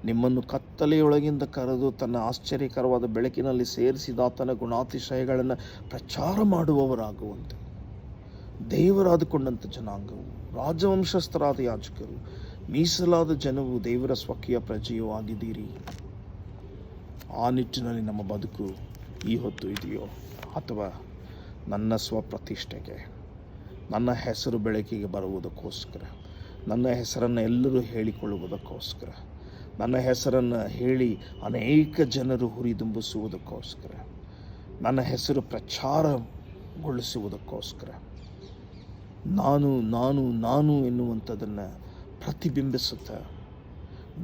ನಿಮ್ಮನ್ನು ಕತ್ತಲೆಯೊಳಗಿಂದ ಕರೆದು ತನ್ನ ಆಶ್ಚರ್ಯಕರವಾದ ಬೆಳಕಿನಲ್ಲಿ ಸೇರಿಸಿದ ಆತನ ಗುಣಾತಿಶಯಗಳನ್ನು ಪ್ರಚಾರ ಮಾಡುವವರಾಗುವಂತೆ ದೇವರಾದುಕೊಂಡಂಥ ಜನಾಂಗವು, ರಾಜವಂಶಸ್ಥರಾದ ಯಾಜಕರು, ಮೀಸಲಾದ ಜನವು, ದೇವರ ಸ್ವಕೀಯ ಪ್ರಜೆಯೂ ಆಗಿದ್ದೀರಿ. ಆ ನಿಟ್ಟಿನಲ್ಲಿ ನಮ್ಮ ಬದುಕು ಈ ಹೊತ್ತು ಇದೆಯೋ, ಅಥವಾ ನನ್ನ ಸ್ವಪ್ರತಿಷ್ಠೆಗೆ, ನನ್ನ ಹೆಸರು ಬೆಳಕಿಗೆ ಬರುವುದಕ್ಕೋಸ್ಕರ, ನನ್ನ ಹೆಸರನ್ನು ಎಲ್ಲರೂ ಹೇಳಿಕೊಳ್ಳುವುದಕ್ಕೋಸ್ಕರ, ನನ್ನ ಹೆಸರನ್ನು ಹೇಳಿ ಅನೇಕ ಜನರು ಹುರಿದುಂಬಿಸುವುದಕ್ಕೋಸ್ಕರ, ನನ್ನ ಹೆಸರು ಪ್ರಚಾರಗೊಳಿಸುವುದಕ್ಕೋಸ್ಕರ, ನಾನು ನಾನು ನಾನು ಎನ್ನುವಂಥದ್ದನ್ನು ಪ್ರತಿಬಿಂಬಿಸುತ್ತಾ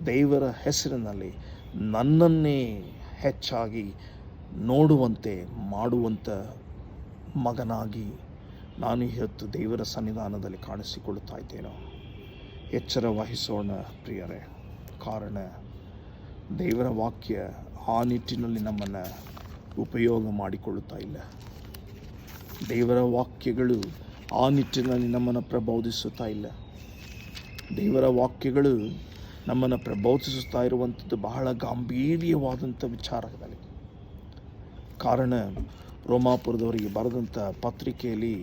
ದೇವರ ಹೆಸರಿನಲ್ಲಿ ನನ್ನನ್ನೇ ಹೆಚ್ಚಾಗಿ ನೋಡುವಂತೆ ಮಾಡುವಂಥ ಮಗನಾಗಿ ನಾನು ಇವತ್ತು ದೇವರ ಸನ್ನಿಧಾನದಲ್ಲಿ ಕಾಣಿಸಿಕೊಳ್ಳುತ್ತಾ ಇದ್ದೇನೋ. ಎಚ್ಚರ ವಹಿಸೋಣ ಪ್ರಿಯರೇ. ಕಾರಣ ದೇವರ ವಾಕ್ಯ ಆ ನಿಟ್ಟಿನಲ್ಲಿ ನಮ್ಮನ್ನು ಉಪಯೋಗ ಮಾಡಿಕೊಳ್ಳುತ್ತಾ ಇಲ್ಲ. ದೇವರ ವಾಕ್ಯಗಳು ಆ ನಿಟ್ಟಿನಲ್ಲಿ ನಮ್ಮನ್ನು ಪ್ರಬೋಧಿಸುತ್ತಾ ಇಲ್ಲ. ದೇವರ ವಾಕ್ಯಗಳು ನಮ್ಮನ್ನು ಪ್ರಬೋಧಿಸುತ್ತಾ ಇರುವಂಥದ್ದು ಬಹಳ ಗಾಂಭೀರ್ಯವಾದಂಥ ವಿಚಾರದಲ್ಲಿ. ಕಾರಣ ರೋಮಾಪುರದವರಿಗೆ ಬರೆದಂಥ ಪತ್ರಿಕೆಯಲ್ಲಿ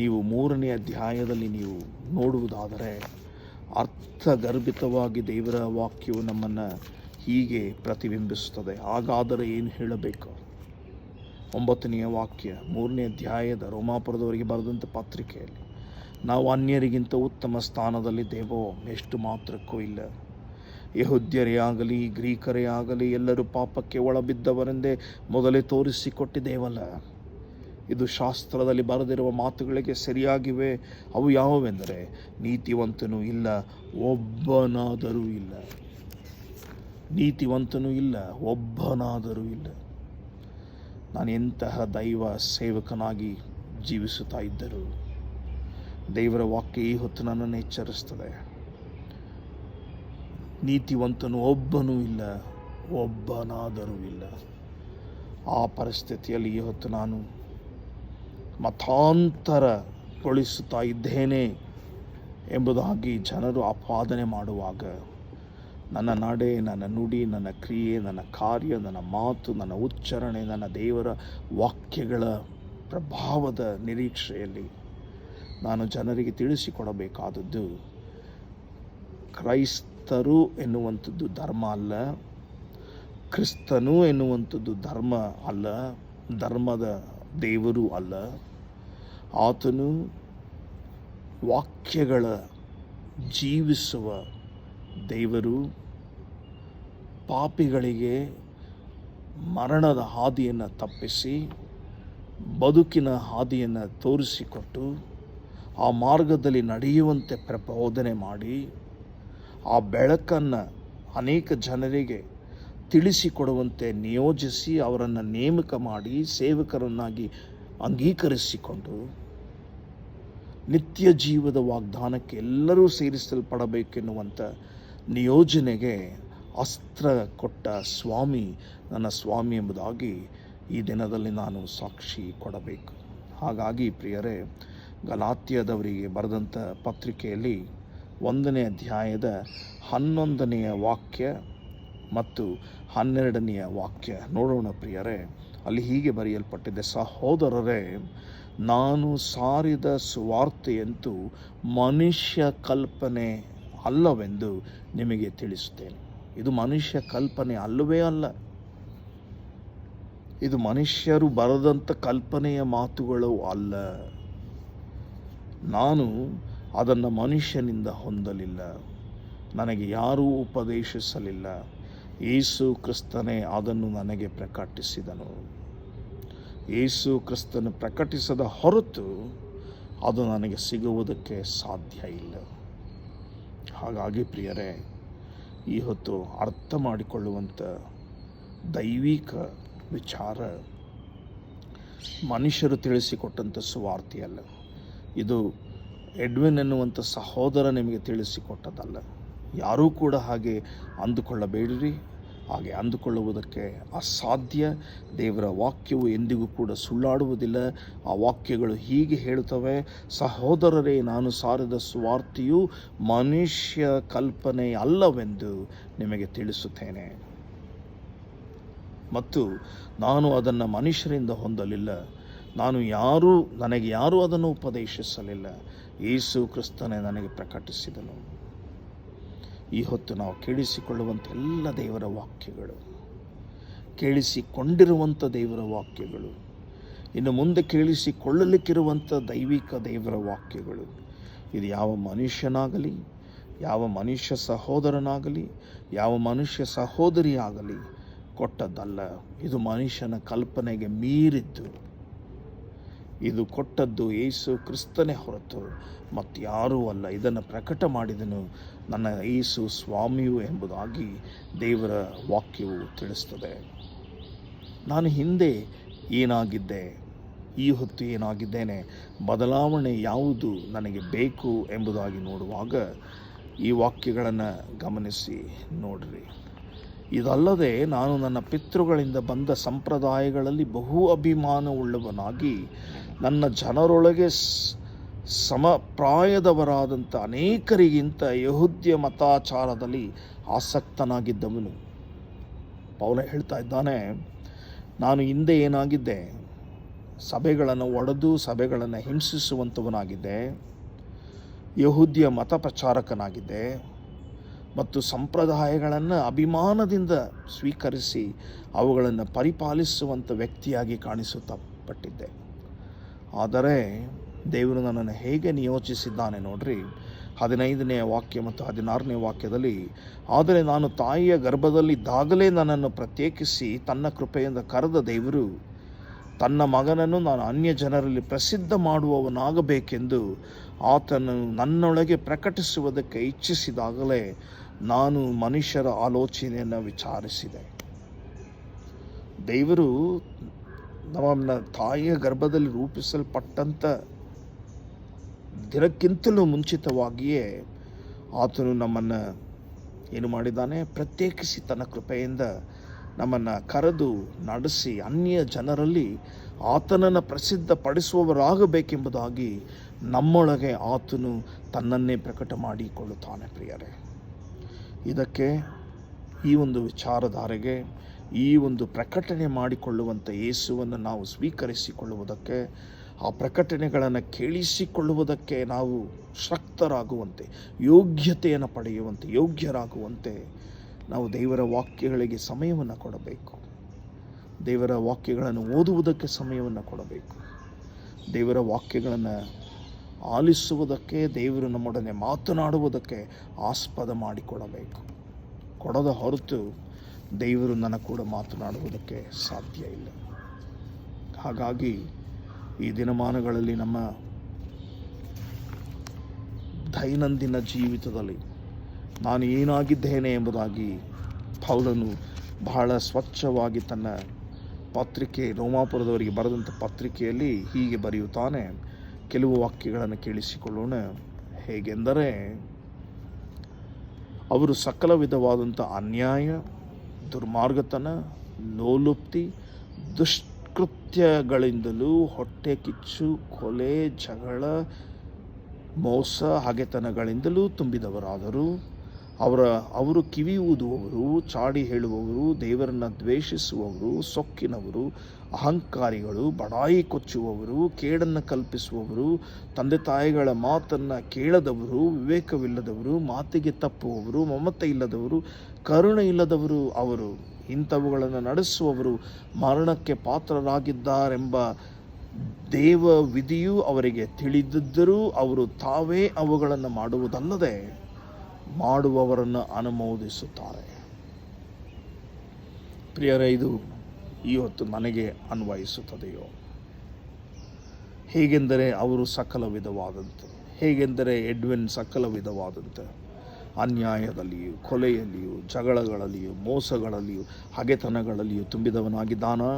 ನೀವು 3ನೇ ಅಧ್ಯಾಯದಲ್ಲಿ ನೀವು ನೋಡುವುದಾದರೆ ಅರ್ಥಗರ್ಭಿತವಾಗಿ ದೇವರ ವಾಕ್ಯವು ನಮ್ಮನ್ನು ಹೀಗೆ ಪ್ರತಿಬಿಂಬಿಸುತ್ತದೆ. ಹಾಗಾದರೆ ಏನು ಹೇಳಬೇಕು? 9ನೇ ವಾಕ್ಯ 3ನೇ ಅಧ್ಯಾಯದ ರೋಮಾಪುರದವರಿಗೆ ಬರೆದಂಥ ಪತ್ರಿಕೆಯಲ್ಲಿ, ನಾವು ಅನ್ಯರಿಗಿಂತ ಉತ್ತಮ ಸ್ಥಾನದಲ್ಲಿದ್ದೇವೋ? ಎಷ್ಟು ಮಾತ್ರಕ್ಕೂ ಇಲ್ಲ. ಯೆಹೂದ್ಯರೇ ಆಗಲಿ ಗ್ರೀಕರೇ ಆಗಲಿ ಎಲ್ಲರೂ ಪಾಪಕ್ಕೆ ಒಳಬಿದ್ದವರೆಂದೇ ಮೊದಲೇ ತೋರಿಸಿಕೊಟ್ಟಿದ್ದೇವಲ್ಲ. ಇದು ಶಾಸ್ತ್ರದಲ್ಲಿ ಬರೆದಿರುವ ಮಾತುಗಳಿಗೆ ಸರಿಯಾಗಿವೆ. ಅವು ಯಾವುವೆಂದರೆ, ನೀತಿವಂತನೂ ಇಲ್ಲ, ಒಬ್ಬನಾದರೂ ಇಲ್ಲ. ನೀತಿವಂತನೂ ಇಲ್ಲ, ಒಬ್ಬನಾದರೂ ಇಲ್ಲ. ನಾನು ಎಂತಹ ದೈವ ಸೇವಕನಾಗಿ ಜೀವಿಸುತ್ತಾ ಇದ್ದರೂ ದೇವರ ವಾಕ್ಯ ಈ ಹೊತ್ತು ನನ್ನನ್ನು ಎಚ್ಚರಿಸ್ತದೆ. ನೀತಿವಂತನು ಒಬ್ಬನೂ ಇಲ್ಲ, ಒಬ್ಬನಾದರೂ ಇಲ್ಲ. ಆ ಪರಿಸ್ಥಿತಿಯಲ್ಲಿ ಈ ಹೊತ್ತು ನಾನು ಮತಾಂತರಗೊಳಿಸುತ್ತಾ ಇದ್ದೇನೆ ಎಂಬುದಾಗಿ ಜನರು ಆಪಾದನೆ ಮಾಡುವಾಗ ನನ್ನ ನಡೆ, ನನ್ನ ನುಡಿ, ನನ್ನ ಕ್ರಿಯೆ, ನನ್ನ ಕಾರ್ಯ, ನನ್ನ ಮಾತು, ನನ್ನ ಉಚ್ಚಾರಣೆ, ನನ್ನ ದೇವರ ವಾಕ್ಯಗಳ ಪ್ರಭಾವದ ನಿರೀಕ್ಷೆಯಲ್ಲಿ ನಾನು ಜನರಿಗೆ ತಿಳಿಸಿಕೊಡಬೇಕಾದದ್ದು, ಕ್ರೈಸ್ತರು ಎನ್ನುವಂಥದ್ದು ಧರ್ಮ ಅಲ್ಲ, ಕ್ರಿಸ್ತನು ಎನ್ನುವಂಥದ್ದು ಧರ್ಮ ಅಲ್ಲ, ಧರ್ಮದ ದೇವರು ಅಲ್ಲ. ಆತನು ವಾಕ್ಯಗಳ ಜೀವಿಸುವ ದೇವರು. ಪಾಪಿಗಳಿಗೆ ಮರಣದ ಹಾದಿಯನ್ನು ತಪ್ಪಿಸಿ ಬದುಕಿನ ಹಾದಿಯನ್ನು ತೋರಿಸಿಕೊಟ್ಟು ಆ ಮಾರ್ಗದಲ್ಲಿ ನಡೆಯುವಂತೆ ಪ್ರಬೋಧನೆ ಮಾಡಿ ಆ ಬೆಳಕನ್ನು ಅನೇಕ ಜನರಿಗೆ ತಿಳಿಸಿಕೊಡುವಂತೆ ನಿಯೋಜಿಸಿ ಅವರನ್ನು ನೇಮಕ ಮಾಡಿ ಸೇವಕರನ್ನಾಗಿ ಅಂಗೀಕರಿಸಿಕೊಂಡು ನಿತ್ಯ ಜೀವದ ವಾಗ್ದಾನಕ್ಕೆ ಎಲ್ಲರೂ ಸೇರಿಸಲ್ಪಡಬೇಕೆನ್ನುವಂಥ ನಿಯೋಜನೆಗೆ ಅಸ್ತ್ರ ಕೊಟ್ಟ ಸ್ವಾಮಿ ನನ್ನ ಸ್ವಾಮಿ ಎಂಬುದಾಗಿ ಈ ದಿನದಲ್ಲಿ ನಾನು ಸಾಕ್ಷಿ ಕೊಡಬೇಕು. ಹಾಗಾಗಿ ಪ್ರಿಯರೇ, ಗಲಾತ್ಯದವರಿಗೆ ಬರೆದಂಥ ಪತ್ರಿಕೆಯಲ್ಲಿ 1ನೇ ಅಧ್ಯಾಯದ 11ನೇ ವಾಕ್ಯ ಮತ್ತು 12ನೇ ವಾಕ್ಯ ನೋಡೋಣ ಪ್ರಿಯರೇ. ಅಲ್ಲಿ ಹೀಗೆ ಬರೆಯಲ್ಪಟ್ಟಿದೆ, ಸಹೋದರರೇ, ನಾನು ಸಾರಿದ ಸುವಾರ್ತೆಯಂತೂ ಮನುಷ್ಯ ಕಲ್ಪನೆ ಅಲ್ಲವೆಂದು ನಿಮಗೆ ತಿಳಿಸುತ್ತೇನೆ. ಇದು ಮನುಷ್ಯ ಕಲ್ಪನೆ ಅಲ್ಲವೇ ಅಲ್ಲ. ಇದು ಮನುಷ್ಯರು ಬರೆದಂಥ ಕಲ್ಪನೆಯ ಮಾತುಗಳು ಅಲ್ಲ. ನಾನು ಅದನ್ನು ಮನುಷ್ಯನಿಂದ ಹೊಂದಲಿಲ್ಲ, ನನಗೆ ಯಾರೂ ಉಪದೇಶಿಸಲಿಲ್ಲ. ಯೇಸು ಕ್ರಿಸ್ತನೇ ಅದನ್ನು ನನಗೆ ಪ್ರಕಟಿಸಿದನು. ಯೇಸು ಕ್ರಿಸ್ತನು ಪ್ರಕಟಿಸದ ಹೊರತು ಅದು ನನಗೆ ಸಿಗುವುದಕ್ಕೆ ಸಾಧ್ಯ ಇಲ್ಲ. ಹಾಗಾಗಿ ಪ್ರಿಯರೇ, ಈ ಹೊತ್ತು ಅರ್ಥ ಮಾಡಿಕೊಳ್ಳುವಂಥ ದೈವಿಕ ವಿಚಾರ ಮನುಷ್ಯರು ತಿಳಿಸಿಕೊಟ್ಟಂಥ ಸುವಾರ್ತೆಯಲ್ಲ. ಇದು ಎಡ್ವಿನ್ ಎನ್ನುವಂಥ ಸಹೋದರ ನಿಮಗೆ ತಿಳಿಸಿಕೊಟ್ಟದಲ್ಲ. ಯಾರೂ ಕೂಡ ಹಾಗೆ ಅಂದುಕೊಳ್ಳಬೇಡಿರಿ. ಹಾಗೆ ಅಂದುಕೊಳ್ಳುವುದಕ್ಕೆ ಅಸಾಧ್ಯ. ದೇವರ ವಾಕ್ಯವು ಎಂದಿಗೂ ಕೂಡ ಸುಳ್ಳಾಡುವುದಿಲ್ಲ. ಆ ವಾಕ್ಯಗಳು ಹೀಗೆ ಹೇಳುತ್ತವೆ: ಸಹೋದರರೇ, ನಾನು ಸಾರಿದ ಸುವಾರ್ತೆಯು ಮನುಷ್ಯ ಕಲ್ಪನೆ ಅಲ್ಲವೆಂದು ನಿಮಗೆ ತಿಳಿಸುತ್ತೇನೆ, ಮತ್ತು ನಾನು ಅದನ್ನು ಮನುಷ್ಯರಿಂದ ಹೊಂದಲಿಲ್ಲ. ನನಗೆ ಯಾರೂ ಅದನ್ನು ಉಪದೇಶಿಸಲಿಲ್ಲ. ಯೇಸು ಕ್ರಿಸ್ತನೇ ನನಗೆ ಪ್ರಕಟಿಸಿದನು. ಈ ಹೊತ್ತು ನಾವು ಕೇಳಿಸಿಕೊಳ್ಳುವಂಥ ಎಲ್ಲ ದೇವರ ವಾಕ್ಯಗಳು, ಕೇಳಿಸಿಕೊಂಡಿರುವಂಥ ದೇವರ ವಾಕ್ಯಗಳು, ಇನ್ನು ಮುಂದೆ ಕೇಳಿಸಿಕೊಳ್ಳಲಿಕ್ಕಿರುವಂಥ ದೈವಿಕ ದೇವರ ವಾಕ್ಯಗಳು, ಇದು ಯಾವ ಮನುಷ್ಯನಾಗಲಿ, ಯಾವ ಮನುಷ್ಯ ಸಹೋದರನಾಗಲಿ, ಯಾವ ಮನುಷ್ಯ ಸಹೋದರಿಯಾಗಲಿ ಕೊಟ್ಟದ್ದಲ್ಲ. ಇದು ಮನುಷ್ಯನ ಕಲ್ಪನೆಗೆ ಮೀರಿದ್ದು. ಇದು ಕೊಟ್ಟದ್ದು ಯೇಸು ಕ್ರಿಸ್ತನೇ ಹೊರತು ಮತ್ತಾರೂ ಅಲ್ಲ. ಇದನ್ನು ಪ್ರಕಟ ಮಾಡಿದನು ನನ್ನ ಯೇಸು ಸ್ವಾಮಿಯು ಎಂಬುದಾಗಿ ದೇವರ ವಾಕ್ಯವು ತಿಳಿಸ್ತದೆ. ನಾನು ಹಿಂದೆ ಏನಾಗಿದ್ದೆ, ಈ ಹೊತ್ತು ಏನಾಗಿದ್ದೇನೆ, ಬದಲಾವಣೆ ಯಾವುದು ನನಗೆ ಬೇಕು ಎಂಬುದಾಗಿ ನೋಡುವಾಗ ಈ ವಾಕ್ಯಗಳನ್ನು ಗಮನಿಸಿ ನೋಡ್ರಿ. ಇದಲ್ಲದೆ ನಾನು ನನ್ನ ಪಿತೃಗಳಿಂದ ಬಂದ ಸಂಪ್ರದಾಯಗಳಲ್ಲಿ ಬಹು ಅಭಿಮಾನವುಳ್ಳವನಾಗಿ ನನ್ನ ಜನರೊಳಗೆ ಸಮಪ್ರಾಯದವರಾದಂಥ ಅನೇಕರಿಗಿಂತ ಯಹೂದ್ಯ ಮತಾಚಾರದಲ್ಲಿ ಆಸಕ್ತನಾಗಿದ್ದವನು. ಪೌಲ ಹೇಳ್ತಾ ಇದ್ದಾನೆ, ನಾನು ಹಿಂದೆ ಏನಾಗಿದ್ದೆ, ಸಭೆಗಳನ್ನು ಒಡೆದು ಸಭೆಗಳನ್ನು ಹಿಂಸಿಸುವಂಥವನಾಗಿದ್ದೆ, ಯಹೂದ್ಯ ಮತ ಪ್ರಚಾರಕನಾಗಿದ್ದೆ, ಮತ್ತು ಸಂಪ್ರದಾಯಗಳನ್ನು ಅಭಿಮಾನದಿಂದ ಸ್ವೀಕರಿಸಿ ಅವುಗಳನ್ನು ಪರಿಪಾಲಿಸುವಂಥ ವ್ಯಕ್ತಿಯಾಗಿ ಕಾಣಿಸುತ್ತಪಟ್ಟಿದ್ದೆ. ಆದರೆ ದೇವರು ನನ್ನನ್ನು ಹೇಗೆ ನಿಯೋಜಿಸಿದ್ದಾನೆ ನೋಡ್ರಿ. 15ನೇ ವಾಕ್ಯ ಮತ್ತು 16ನೇ ವಾಕ್ಯದಲ್ಲಿ, ಆದರೆ ನಾನು ತಾಯಿಯ ಗರ್ಭದಲ್ಲಿದ್ದಾಗಲೇ ನನ್ನನ್ನು ಪ್ರತ್ಯೇಕಿಸಿ ತನ್ನ ಕೃಪೆಯಿಂದ ಕರೆದ ದೇವರು ತನ್ನ ಮಗನನ್ನು ನಾನು ಅನ್ಯ ಜನರಲ್ಲಿ ಪ್ರಸಿದ್ಧ ಮಾಡುವವನಾಗಬೇಕೆಂದು ಆತನು ನನ್ನೊಳಗೆ ಪ್ರಕಟಿಸುವುದಕ್ಕೆ ಇಚ್ಛಿಸಿದಾಗಲೇ ನಾನು ಮನುಷ್ಯರ ಆಲೋಚನೆಯನ್ನು ವಿಚಾರಿಸಿದೆ. ದೇವರು ನಮ್ಮ ತಾಯಿಯ ಗರ್ಭದಲ್ಲಿ ರೂಪಿಸಲ್ಪಟ್ಟಂಥ ದಿನಕ್ಕಿಂತಲೂ ಮುಂಚಿತವಾಗಿಯೇ ಆತನು ನಮ್ಮನ್ನು ಏನು ಮಾಡಿದ್ದಾನೆ, ಪ್ರತ್ಯೇಕಿಸಿ ತನ್ನ ಕೃಪೆಯಿಂದ ನಮ್ಮನ್ನು ಕರೆದು ನಡೆಸಿ ಅನ್ಯ ಜನರಲ್ಲಿ ಆತನನ್ನು ಪ್ರಸಿದ್ಧಪಡಿಸುವವರಾಗಬೇಕೆಂಬುದಾಗಿ ನಮ್ಮೊಳಗೆ ಆತನು ತನ್ನನ್ನೇ ಪ್ರಕಟ ಮಾಡಿಕೊಳ್ಳುತ್ತಾನೆ. ಪ್ರಿಯರೇ, ಇದಕ್ಕೆ ಈ ಒಂದು ವಿಚಾರಧಾರೆಗೆ, ಈ ಒಂದು ಪ್ರಕಟಣೆ ಮಾಡಿಕೊಳ್ಳುವಂಥ ಯೇಸುವನ್ನು ನಾವು ಸ್ವೀಕರಿಸಿಕೊಳ್ಳುವುದಕ್ಕೆ, ಆ ಪ್ರಕಟಣೆಗಳನ್ನು ಕೇಳಿಸಿಕೊಳ್ಳುವುದಕ್ಕೆ ನಾವು ಶಕ್ತರಾಗುವಂತೆ, ಯೋಗ್ಯತೆಯನ್ನು ಪಡೆಯುವಂತೆ, ಯೋಗ್ಯರಾಗುವಂತೆ ನಾವು ದೇವರ ವಾಕ್ಯಗಳಿಗೆ ಸಮಯವನ್ನು ಕೊಡಬೇಕು. ದೇವರ ವಾಕ್ಯಗಳನ್ನು ಓದುವುದಕ್ಕೆ ಸಮಯವನ್ನು ಕೊಡಬೇಕು. ದೇವರ ವಾಕ್ಯಗಳನ್ನು ಆಲಿಸುವುದಕ್ಕೆ, ದೇವರು ನಮ್ಮೊಡನೆ ಮಾತನಾಡುವುದಕ್ಕೆ ಆಸ್ಪದ ಮಾಡಿಕೊಡಬೇಕು. ಕೊಡದ ಹೊರತು ದೇವರು ನನ್ನ ಕೂಡ ಮಾತನಾಡುವುದಕ್ಕೆ ಸಾಧ್ಯ ಇಲ್ಲ. ಹಾಗಾಗಿ ಈ ದಿನಮಾನಗಳಲ್ಲಿ ನಮ್ಮ ದೈನಂದಿನ ಜೀವಿತದಲ್ಲಿ ನಾನು ಏನಾಗಿದ್ದೇನೆ ಎಂಬುದಾಗಿ ಪೌಲನು ಬಹಳ ಸ್ವಚ್ಛವಾಗಿ ತನ್ನ ಪತ್ರಿಕೆ, ರೋಮಾಪುರದವರಿಗೆ ಬರೆದಂಥ ಪತ್ರಿಕೆಯಲ್ಲಿ ಹೀಗೆ ಬರೆಯುತ್ತಾನೆ. ಕೆಲವು ವಾಕ್ಯಗಳನ್ನು ಕೇಳಿಸಿಕೊಳ್ಳೋಣ. ಹೇಗೆಂದರೆ, ಅವರು ಸಕಲ ವಿಧವಾದಂಥ ಅನ್ಯಾಯ, ದುರ್ಮಾರ್ಗತನ, ಲೋಲುಪ್ತಿ, ದುಷ್ಕೃತ್ಯಗಳಿಂದಲೂ, ಹೊಟ್ಟೆ ಕಿಚ್ಚು, ಕೊಲೆ, ಜಗಳ, ಮೋಸ, ಹಗೆತನಗಳಿಂದಲೂ ತುಂಬಿದವರಾದರು. ಅವರು ಕಿವಿ ಊದುವವರು, ಚಾಡಿ ಹೇಳುವವರು, ದೇವರನ್ನು ದ್ವೇಷಿಸುವವರು, ಸೊಕ್ಕಿನವರು, ಅಹಂಕಾರಿಗಳು, ಬಡಾಯಿ ಕೊಚ್ಚುವವರು, ಕೇಡನ್ನು ಕಲ್ಪಿಸುವವರು, ತಂದೆ ತಾಯಿಗಳ ಮಾತನ್ನು ಕೇಳದವರು, ವಿವೇಕವಿಲ್ಲದವರು, ಮಾತಿಗೆ ತಪ್ಪುವವರು, ಮಮತೆ ಇಲ್ಲದವರು, ಕರುಣೆ ಇಲ್ಲದವರು ಅವರು. ಇಂಥವುಗಳನ್ನು ನಡೆಸುವವರು ಮರಣಕ್ಕೆ ಪಾತ್ರರಾಗಿದ್ದಾರೆಂಬ ದೇವ ವಿಧಿಯು ಅವರಿಗೆ ತಿಳಿದಿದ್ದರೂ ಅವರು ತಾವೇ ಅವುಗಳನ್ನು ಮಾಡುವುದಲ್ಲದೆ ಮಾಡುವವರನ್ನು ಅನುಮೋದಿಸುತ್ತಾರೆ. ಪ್ರಿಯರೇ, ಇದು ಈ ಹೊತ್ತು ನನಗೆ ಅನ್ವಯಿಸುತ್ತದೆಯೋ? ಹೇಗೆಂದರೆ ಅವರು ಸಕಲ ವಿಧವಾದಂತೆ, ಹೇಗೆಂದರೆ ಎಡ್ವಿನ್ ಸಕಲ ವಿಧವಾದಂತೆ ಅನ್ಯಾಯದಲ್ಲಿಯೂ, ಕೊಲೆಯಲ್ಲಿಯೂ, ಜಗಳಗಳಲ್ಲಿಯೂ, ಮೋಸಗಳಲ್ಲಿಯೂ, ಹಗೆತನಗಳಲ್ಲಿಯೂ ತುಂಬಿದವನಾಗಿದ್ದಾನಾ?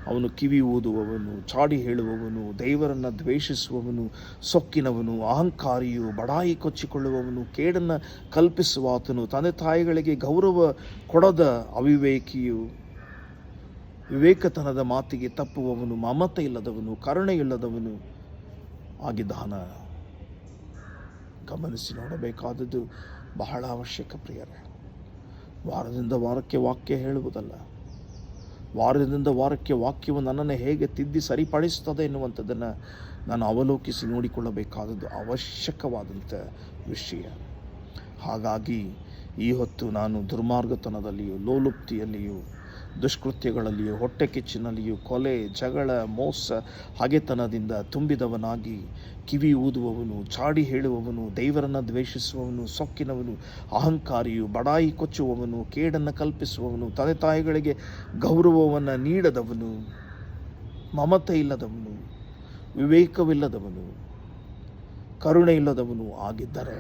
ಅವನು ಕಿವಿ ಊದುವವನು, ಚಾಡಿ ಹೇಳುವವನು, ದೇವರನ್ನು ದ್ವೇಷಿಸುವವನು, ಸೊಕ್ಕಿನವನು, ಅಹಂಕಾರಿಯು, ಬಡಾಯಿ ಕೊಚ್ಚಿಕೊಳ್ಳುವವನು, ಕೇಡನ್ನು ಕಲ್ಪಿಸುವ ಆತನು, ತಂದೆ ತಾಯಿಗಳಿಗೆ ಗೌರವ ಕೊಡದ ಅವಿವೇಕಿಯು, ವಿವೇಕತನದ ಮಾತಿಗೆ ತಪ್ಪುವವನು, ಮಮತೆ ಇಲ್ಲದವನು, ಕರುಣೆ ಇಲ್ಲದವನು ಆಗಿದ್ದಾನ. ಗಮನಿಸಿ ನೋಡಬೇಕಾದದ್ದು ಬಹಳ ಅವಶ್ಯಕ ಪ್ರಿಯರೇ. ವಾರದಿಂದ ವಾರಕ್ಕೆ ವಾಕ್ಯ ಹೇಳುವುದಲ್ಲ, ವಾರದಿಂದ ವಾರಕ್ಕೆ ವಾಕ್ಯವು ನನ್ನನ್ನು ಹೇಗೆ ತಿದ್ದಿ ಸರಿಪಡಿಸ್ತದೆ ಎನ್ನುವಂಥದ್ದನ್ನು ನಾನು ಅವಲೋಕಿಸಿ ನೋಡಿಕೊಳ್ಳಬೇಕಾದದ್ದು ಅವಶ್ಯಕವಾದಂಥ ವಿಷಯ. ಹಾಗಾಗಿ ಈ ಹೊತ್ತು ನಾನು ದುರ್ಮಾರ್ಗತನದಲ್ಲಿಯೂ, ಲೋಲುಪ್ತಿಯಲ್ಲಿಯೂ, ದುಷ್ಕೃತ್ಯಗಳಲ್ಲಿಯೂ, ಹೊಟ್ಟೆ ಕಿಚ್ಚಿನಲ್ಲಿಯೂ, ಕೊಲೆ, ಜಗಳ, ಮೋಸ, ಹಗೆತನದಿಂದ ತುಂಬಿದವನಾಗಿ, ಕಿವಿ ಊದುವವನು, ಚಾಡಿ ಹೇಳುವವನು, ದೇವರನ್ನು ದ್ವೇಷಿಸುವವನು, ಸೊಕ್ಕಿನವನು, ಅಹಂಕಾರಿಯು, ಬಡಾಯಿ ಕೊಚ್ಚುವವನು, ಕೇಡನ್ನು ಕಲ್ಪಿಸುವವನು, ತಂದೆ ತಾಯಿಗಳಿಗೆ ಗೌರವವನ್ನು ನೀಡದವನು, ಮಮತೆ ಇಲ್ಲದವನು, ವಿವೇಕವಿಲ್ಲದವನು, ಕರುಣೆ ಇಲ್ಲದವನು ಆಗಿದ್ದರೆ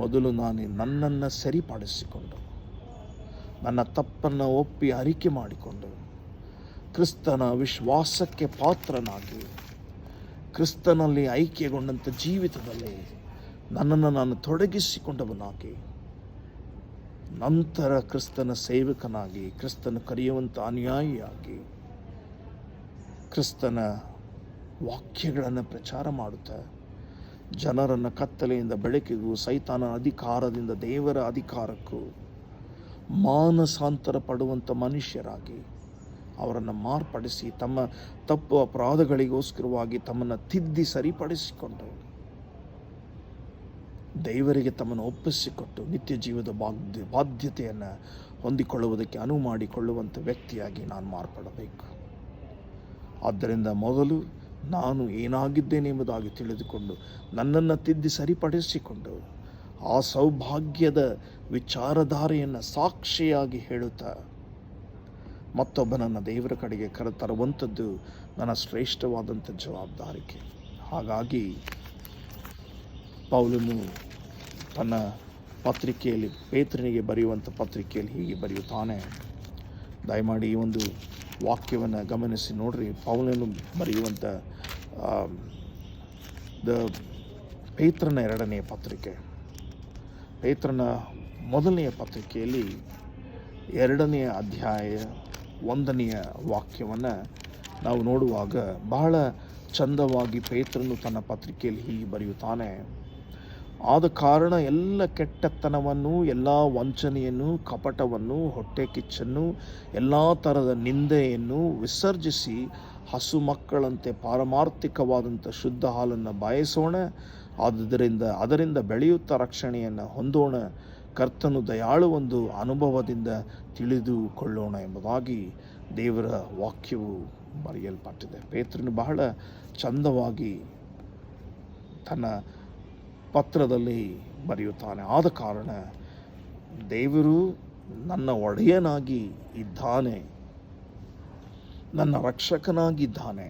ಮೊದಲು ನಾನು ನನ್ನನ್ನು ಸರಿಪಡಿಸಿಕೊಂಡು, ನನ್ನ ತಪ್ಪನ್ನು ಒಪ್ಪಿ ಅರಿಕೆ ಮಾಡಿಕೊಂಡು, ಕ್ರಿಸ್ತನ ವಿಶ್ವಾಸಕ್ಕೆ ಪಾತ್ರನಾಗಿ, ಕ್ರಿಸ್ತನಲ್ಲಿ ಐಕ್ಯಗೊಂಡಂಥ ಜೀವಿತದಲ್ಲಿ ನನ್ನನ್ನು ನಾನು ತೊಡಗಿಸಿಕೊಂಡವನಾಗಿ, ನಂತರ ಕ್ರಿಸ್ತನ ಸೇವಕನಾಗಿ, ಕ್ರಿಸ್ತನ ಕರೆಯುವಂಥ ಅನುಯಾಯಿಯಾಗಿ, ಕ್ರಿಸ್ತನ ವಾಕ್ಯಗಳನ್ನು ಪ್ರಚಾರ ಮಾಡುತ್ತಾ ಜನರನ್ನು ಕತ್ತಲೆಯಿಂದ ಬೆಳಕಿಗೂ, ಸೈತಾನ ಅಧಿಕಾರದಿಂದ ದೇವರ ಅಧಿಕಾರಕ್ಕೂ ಮಾನಸಾಂತರ ಪಡುವಂಥ ಮನುಷ್ಯರಾಗಿ ಅವರನ್ನು ಮಾರ್ಪಡಿಸಿ, ತಮ್ಮ ತಪ್ಪು ಅಪರಾಧಗಳಿಗೋಸ್ಕರವಾಗಿ ತಮ್ಮನ್ನು ತಿದ್ದಿ ಸರಿಪಡಿಸಿಕೊಂಡು, ದೇವರಿಗೆ ತಮ್ಮನ್ನು ಒಪ್ಪಿಸಿಕೊಟ್ಟು ನಿತ್ಯ ಜೀವದ ಬಾಧ್ಯತೆಯನ್ನು ಹೊಂದಿಕೊಳ್ಳುವುದಕ್ಕೆ ಅನುವು ಮಾಡಿಕೊಳ್ಳುವಂಥ ವ್ಯಕ್ತಿಯಾಗಿ ನಾನು ಮಾರ್ಪಡಬೇಕು. ಆದ್ದರಿಂದ ಮೊದಲು ನಾನು ಏನಾಗಿದ್ದೇನೆ ಎಂಬುದಾಗಿ ತಿಳಿದುಕೊಂಡು ನನ್ನನ್ನು ತಿದ್ದಿ ಸರಿಪಡಿಸಿಕೊಂಡು ಆ ಸೌಭಾಗ್ಯದ ವಿಚಾರಧಾರೆಯನ್ನು ಸಾಕ್ಷಿಯಾಗಿ ಹೇಳುತ್ತಾ ಮತ್ತೊಬ್ಬನನ್ನು ದೇವರ ಕಡೆಗೆ ಕರೆತರುವಂಥದ್ದು ನನ್ನ ಶ್ರೇಷ್ಠವಾದಂಥ ಜವಾಬ್ದಾರಿಕೆ. ಹಾಗಾಗಿ ಪೌಲನು ತನ್ನ ಪತ್ರಿಕೆಯಲ್ಲಿ, ಪೇತ್ರನಿಗೆ ಬರೆಯುವಂಥ ಪತ್ರಿಕೆಯಲ್ಲಿ ಹೀಗೆ ಬರೆಯುತ್ತಾನೆ. ದಯಮಾಡಿ ಈ ಒಂದು ವಾಕ್ಯವನ್ನು ಗಮನಿಸಿ ನೋಡ್ರಿ. ಪೌಲನು ಬರೆಯುವಂಥ ಪೇತ್ರನ 2ನೇ ಪತ್ರಿಕೆ, ಪೇತ್ರನ 1ನೆಯ ಪತ್ರಿಕೆಯಲ್ಲಿ 2ನೆಯ ಅಧ್ಯಾಯ 1ನೆಯ ವಾಕ್ಯವನ್ನು ನಾವು ನೋಡುವಾಗ ಬಹಳ ಚಂದವಾಗಿ ಪೇತ್ರನು ತನ್ನ ಪತ್ರಿಕೆಯಲ್ಲಿ ಹೀಗೆ ಬರೆಯುತ್ತಾನೆ. ಆದ ಕಾರಣ ಎಲ್ಲ ಕೆಟ್ಟತನವನ್ನು, ಎಲ್ಲ ವಂಚನೆಯನ್ನು, ಕಪಟವನ್ನು, ಹೊಟ್ಟೆ ಕಿಚ್ಚನ್ನು, ಎಲ್ಲ ಥರದ ನಿಂದೆಯನ್ನು ವಿಸರ್ಜಿಸಿ ಹಸು ಮಕ್ಕಳಂತೆ ಪಾರಮಾರ್ಥಿಕವಾದಂಥ ಶುದ್ಧ ಹಾಲನ್ನು ಬಯಸೋಣ. ಅದರಿಂದ ಬೆಳೆಯುತ್ತಾ ರಕ್ಷಣೆಯನ್ನು ಹೊಂದೋಣ. ಕರ್ತನು ದಯಾಳು ಒಂದು ಅನುಭವದಿಂದ ತಿಳಿದುಕೊಳ್ಳೋಣ ಎಂಬುದಾಗಿ ದೇವರ ವಾಕ್ಯವು ಬರೆಯಲ್ಪಟ್ಟಿದೆ. ಪೇತ್ರನು ಬಹಳ ಚಂದವಾಗಿ ತನ್ನ ಪತ್ರದಲ್ಲಿ ಬರೆಯುತ್ತಾನೆ. ಆದ ಕಾರಣ ದೇವರು ನನ್ನ ಒಡೆಯನಾಗಿ ಇದ್ದಾನೆ, ನನ್ನ ರಕ್ಷಕನಾಗಿದ್ದಾನೆ,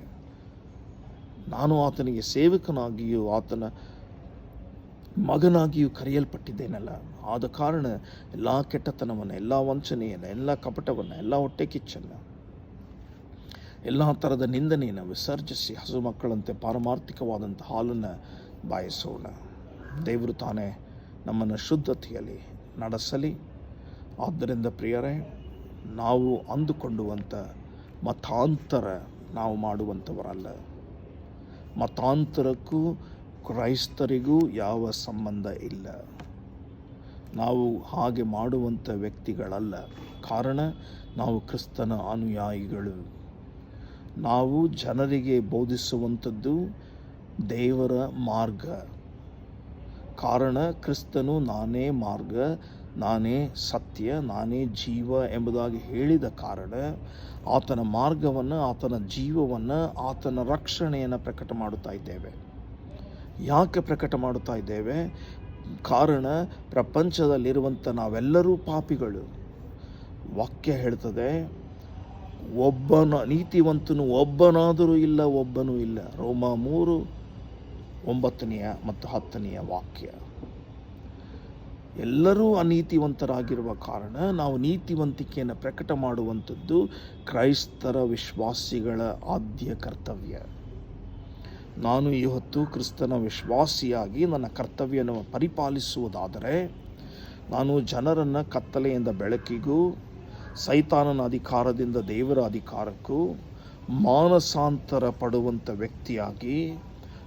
ನಾನು ಆತನಿಗೆ ಸೇವಕನಾಗಿಯೂ ಆತನ ಮಗನಾಗಿಯೂ ಕರೆಯಲ್ಪಟ್ಟಿದ್ದೇನಲ್ಲ. ಆದ ಕಾರಣ ಎಲ್ಲ ಕೆಟ್ಟತನವನ್ನು, ಎಲ್ಲ ವಂಚನೆಯನ್ನು, ಎಲ್ಲ ಕಪಟವನ್ನು, ಎಲ್ಲ ಹೊಟ್ಟೆ ಕಿಚ್ಚನ್ನು, ಎಲ್ಲ ಥರದ ನಿಂದನೆಯನ್ನು ವಿಸರ್ಜಿಸಿ ಹಸು ಮಕ್ಕಳಂತೆ ಪಾರಮಾರ್ಥಿಕವಾದಂಥ ಹಾಲನ್ನು ಬಾಯಿಸೋಣ. ದೇವರು ತಾನೇ ನಮ್ಮನ್ನು ಶುದ್ಧತೆಯಲ್ಲಿ ನಡೆಸಲಿ. ಆದ್ದರಿಂದ ಪ್ರಿಯರೇ, ನಾವು ಅಂದುಕೊಂಡುವಂಥ ಮತಾಂತರ ನಾವು ಮಾಡುವಂಥವರಲ್ಲ. ಮತಾಂತರಕ್ಕೂ ಕ್ರೈಸ್ತರಿಗೂ ಯಾವ ಸಂಬಂಧ ಇಲ್ಲ. ನಾವು ಹಾಗೆ ಮಾಡುವಂಥ ವ್ಯಕ್ತಿಗಳಲ್ಲ. ಕಾರಣ ನಾವು ಕ್ರಿಸ್ತನ ಅನುಯಾಯಿಗಳು. ನಾವು ಜನರಿಗೆ ಬೋಧಿಸುವಂಥದ್ದು ದೇವರ ಮಾರ್ಗ. ಕಾರಣ ಕ್ರಿಸ್ತನು ನಾನೇ ಮಾರ್ಗ, ನಾನೇ ಸತ್ಯ, ನಾನೇ ಜೀವ ಎಂಬುದಾಗಿ ಹೇಳಿದ ಕಾರಣ ಆತನ ಮಾರ್ಗವನ್ನು, ಆತನ ಜೀವವನ್ನು, ಆತನ ರಕ್ಷಣೆಯನ್ನು ಪ್ರಕಟ ಮಾಡುತ್ತಾ ಇದ್ದೇವೆ. ಯಾಕೆ ಪ್ರಕಟ ಮಾಡುತ್ತಾ ಇದ್ದೇವೆ? ಕಾರಣ ಪ್ರಪಂಚದಲ್ಲಿರುವಂಥ ನಾವೆಲ್ಲರೂ ಪಾಪಿಗಳು. ವಾಕ್ಯ ಹೇಳ್ತದೆ, ನೀತಿವಂತನು ಒಬ್ಬನಾದರೂ ಇಲ್ಲ, ಒಬ್ಬನೂ ಇಲ್ಲ. ರೋಮ 3:9 ಮತ್ತು 10 ವಾಕ್ಯ. ಎಲ್ಲರೂ ಅನೀತಿವಂತರಾಗಿರುವ ಕಾರಣ ನಾವು ನೀತಿವಂತಿಕೆಯನ್ನು ಪ್ರಕಟ ಮಾಡುವಂಥದ್ದು ಕ್ರೈಸ್ತರ ವಿಶ್ವಾಸಿಗಳ ಆದ್ಯ ಕರ್ತವ್ಯ. ನಾನು ಈ ಹೊತ್ತು ಕ್ರಿಸ್ತನ ವಿಶ್ವಾಸಿಯಾಗಿ ನನ್ನ ಕರ್ತವ್ಯವನ್ನು ಪರಿಪಾಲಿಸುವುದಾದರೆ ನಾನು ಜನರನ್ನು ಕತ್ತಲೆಯಿಂದ ಬೆಳಕಿಗೂ, ಸೈತಾನನ ಅಧಿಕಾರದಿಂದ ದೇವರ ಅಧಿಕಾರಕ್ಕೂ ಮಾನಸಾಂತರ ಪಡುವಂಥ ವ್ಯಕ್ತಿಯಾಗಿ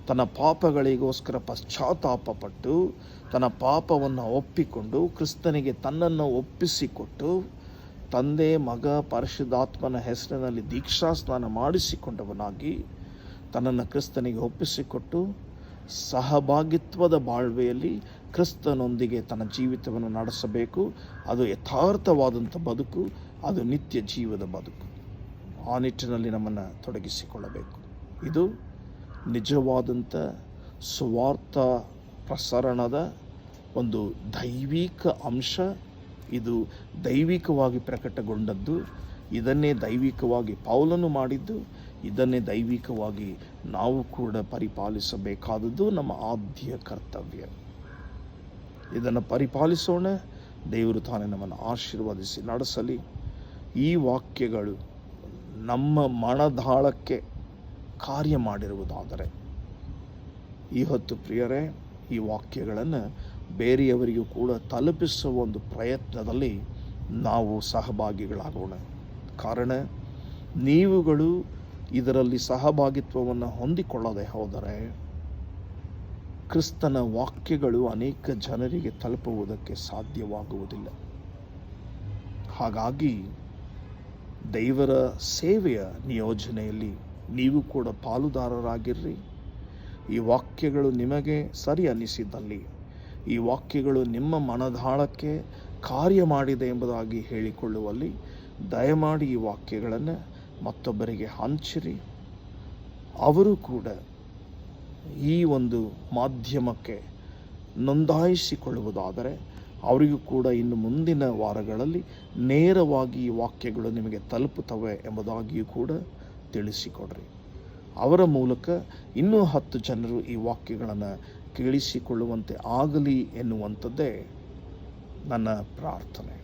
ತನ್ನ ಪಾಪಗಳಿಗೋಸ್ಕರ ಪಶ್ಚಾತ್ತಾಪಪಟ್ಟು ತನ್ನ ಪಾಪವನ್ನು ಒಪ್ಪಿಕೊಂಡು ಕ್ರಿಸ್ತನಿಗೆ ತನ್ನನ್ನು ಒಪ್ಪಿಸಿಕೊಟ್ಟು ತಂದೆ, ಮಗ, ಪರಿಶುದ್ಧಾತ್ಮನ ಹೆಸರಿನಲ್ಲಿ ದೀಕ್ಷಾ ಸ್ನಾನ ಮಾಡಿಸಿಕೊಂಡವನಾಗಿ ತನ್ನನ್ನು ಕ್ರಿಸ್ತನಿಗೆ ಒಪ್ಪಿಸಿಕೊಟ್ಟು ಸಹಭಾಗಿತ್ವದ ಬಾಳ್ವೆಯಲ್ಲಿ ಕ್ರಿಸ್ತನೊಂದಿಗೆ ತನ್ನ ಜೀವಿತವನ್ನು ನಡೆಸಬೇಕು. ಅದು ಯಥಾರ್ಥವಾದಂಥ ಬದುಕು, ಅದು ನಿತ್ಯ ಜೀವದ ಬದುಕು. ಆ ನಿಟ್ಟಿನಲ್ಲಿ ನಮ್ಮನ್ನು ತೊಡಗಿಸಿಕೊಳ್ಳಬೇಕು. ಇದು ನಿಜವಾದಂಥ ಸುವಾರ್ಥ ಪ್ರಸರಣದ ಒಂದು ದೈವಿಕ ಅಂಶ. ಇದು ದೈವಿಕವಾಗಿ ಪ್ರಕಟಗೊಂಡದ್ದು. ಇದನ್ನೇ ದೈವಿಕವಾಗಿ ಪೌಲನು ಮಾಡಿದ್ದು. ಇದನ್ನೇ ದೈವಿಕವಾಗಿ ನಾವು ಕೂಡ ಪರಿಪಾಲಿಸಬೇಕಾದದ್ದು ನಮ್ಮ ಆದ್ಯ ಕರ್ತವ್ಯ. ಇದನ್ನು ಪರಿಪಾಲಿಸೋಣ. ದೇವರು ತಾನೇ ನಮ್ಮನ್ನು ಆಶೀರ್ವದಿಸಿ ನಡೆಸಲಿ. ಈ ವಾಕ್ಯಗಳು ನಮ್ಮ ಮನದಾಳಕ್ಕೆ ಕಾರ್ಯ ಮಾಡಿರುವುದಾದರೆ ಈ ಹೊತ್ತು ಪ್ರಿಯರೇ, ಈ ವಾಕ್ಯಗಳನ್ನು ಬೇರೆಯವರಿಗೂ ಕೂಡ ತಲುಪಿಸುವ ಒಂದು ಪ್ರಯತ್ನದಲ್ಲಿ ನಾವು ಸಹಭಾಗಿಗಳಾಗೋಣ. ಕಾರಣ ನೀವುಗಳು ಇದರಲ್ಲಿ ಸಹಭಾಗಿತ್ವವನ್ನು ಹೊಂದಿಕೊಳ್ಳದೆ ಹೋದರೆ ಕ್ರಿಸ್ತನ ವಾಕ್ಯಗಳು ಅನೇಕ ಜನರಿಗೆ ತಲುಪುವುದಕ್ಕೆ ಸಾಧ್ಯವಾಗುವುದಿಲ್ಲ. ಹಾಗಾಗಿ ದೇವರ ಸೇವೆಯ ನಿಯೋಜನೆಯಲ್ಲಿ ನೀವು ಕೂಡ ಪಾಲುದಾರರಾಗಿರ್ರಿ. ಈ ವಾಕ್ಯಗಳು ನಿಮಗೆ ಸರಿ ಅನ್ನಿಸಿದ್ದಲ್ಲಿ, ಈ ವಾಕ್ಯಗಳು ನಿಮ್ಮ ಮನದಾಳಕ್ಕೆ ಕಾರ್ಯ ಮಾಡಿದೆ ಎಂಬುದಾಗಿ ಹೇಳಿಕೊಳ್ಳುವಲ್ಲಿ ದಯಮಾಡಿ ಈ ವಾಕ್ಯಗಳನ್ನು ಮತ್ತೊಬ್ಬರಿಗೆ ಹಂಚಿರಿ. ಅವರು ಕೂಡ ಈ ಒಂದು ಮಾಧ್ಯಮಕ್ಕೆ ನೋಂದಾಯಿಸಿಕೊಳ್ಳುವುದಾದರೆ ಅವರಿಗೂ ಕೂಡ ಇನ್ನು ಮುಂದಿನ ವಾರಗಳಲ್ಲಿ ನೇರವಾಗಿ ಈ ವಾಕ್ಯಗಳು ನಿಮಗೆ ತಲುಪುತ್ತವೆ ಎಂಬುದಾಗಿಯೂ ಕೂಡ ತಿಳಿಸಿಕೊಡ್ರಿ. ಅವರ ಮೂಲಕ ಇನ್ನೂ 10 ಜನರು ಈ ವಾಕ್ಯಗಳನ್ನು ಕೇಳಿಸಿಕೊಳ್ಳುವಂತೆ ಆಗಲಿ ಎನ್ನುವಂಥದ್ದೇ ನನ್ನ ಪ್ರಾರ್ಥನೆ.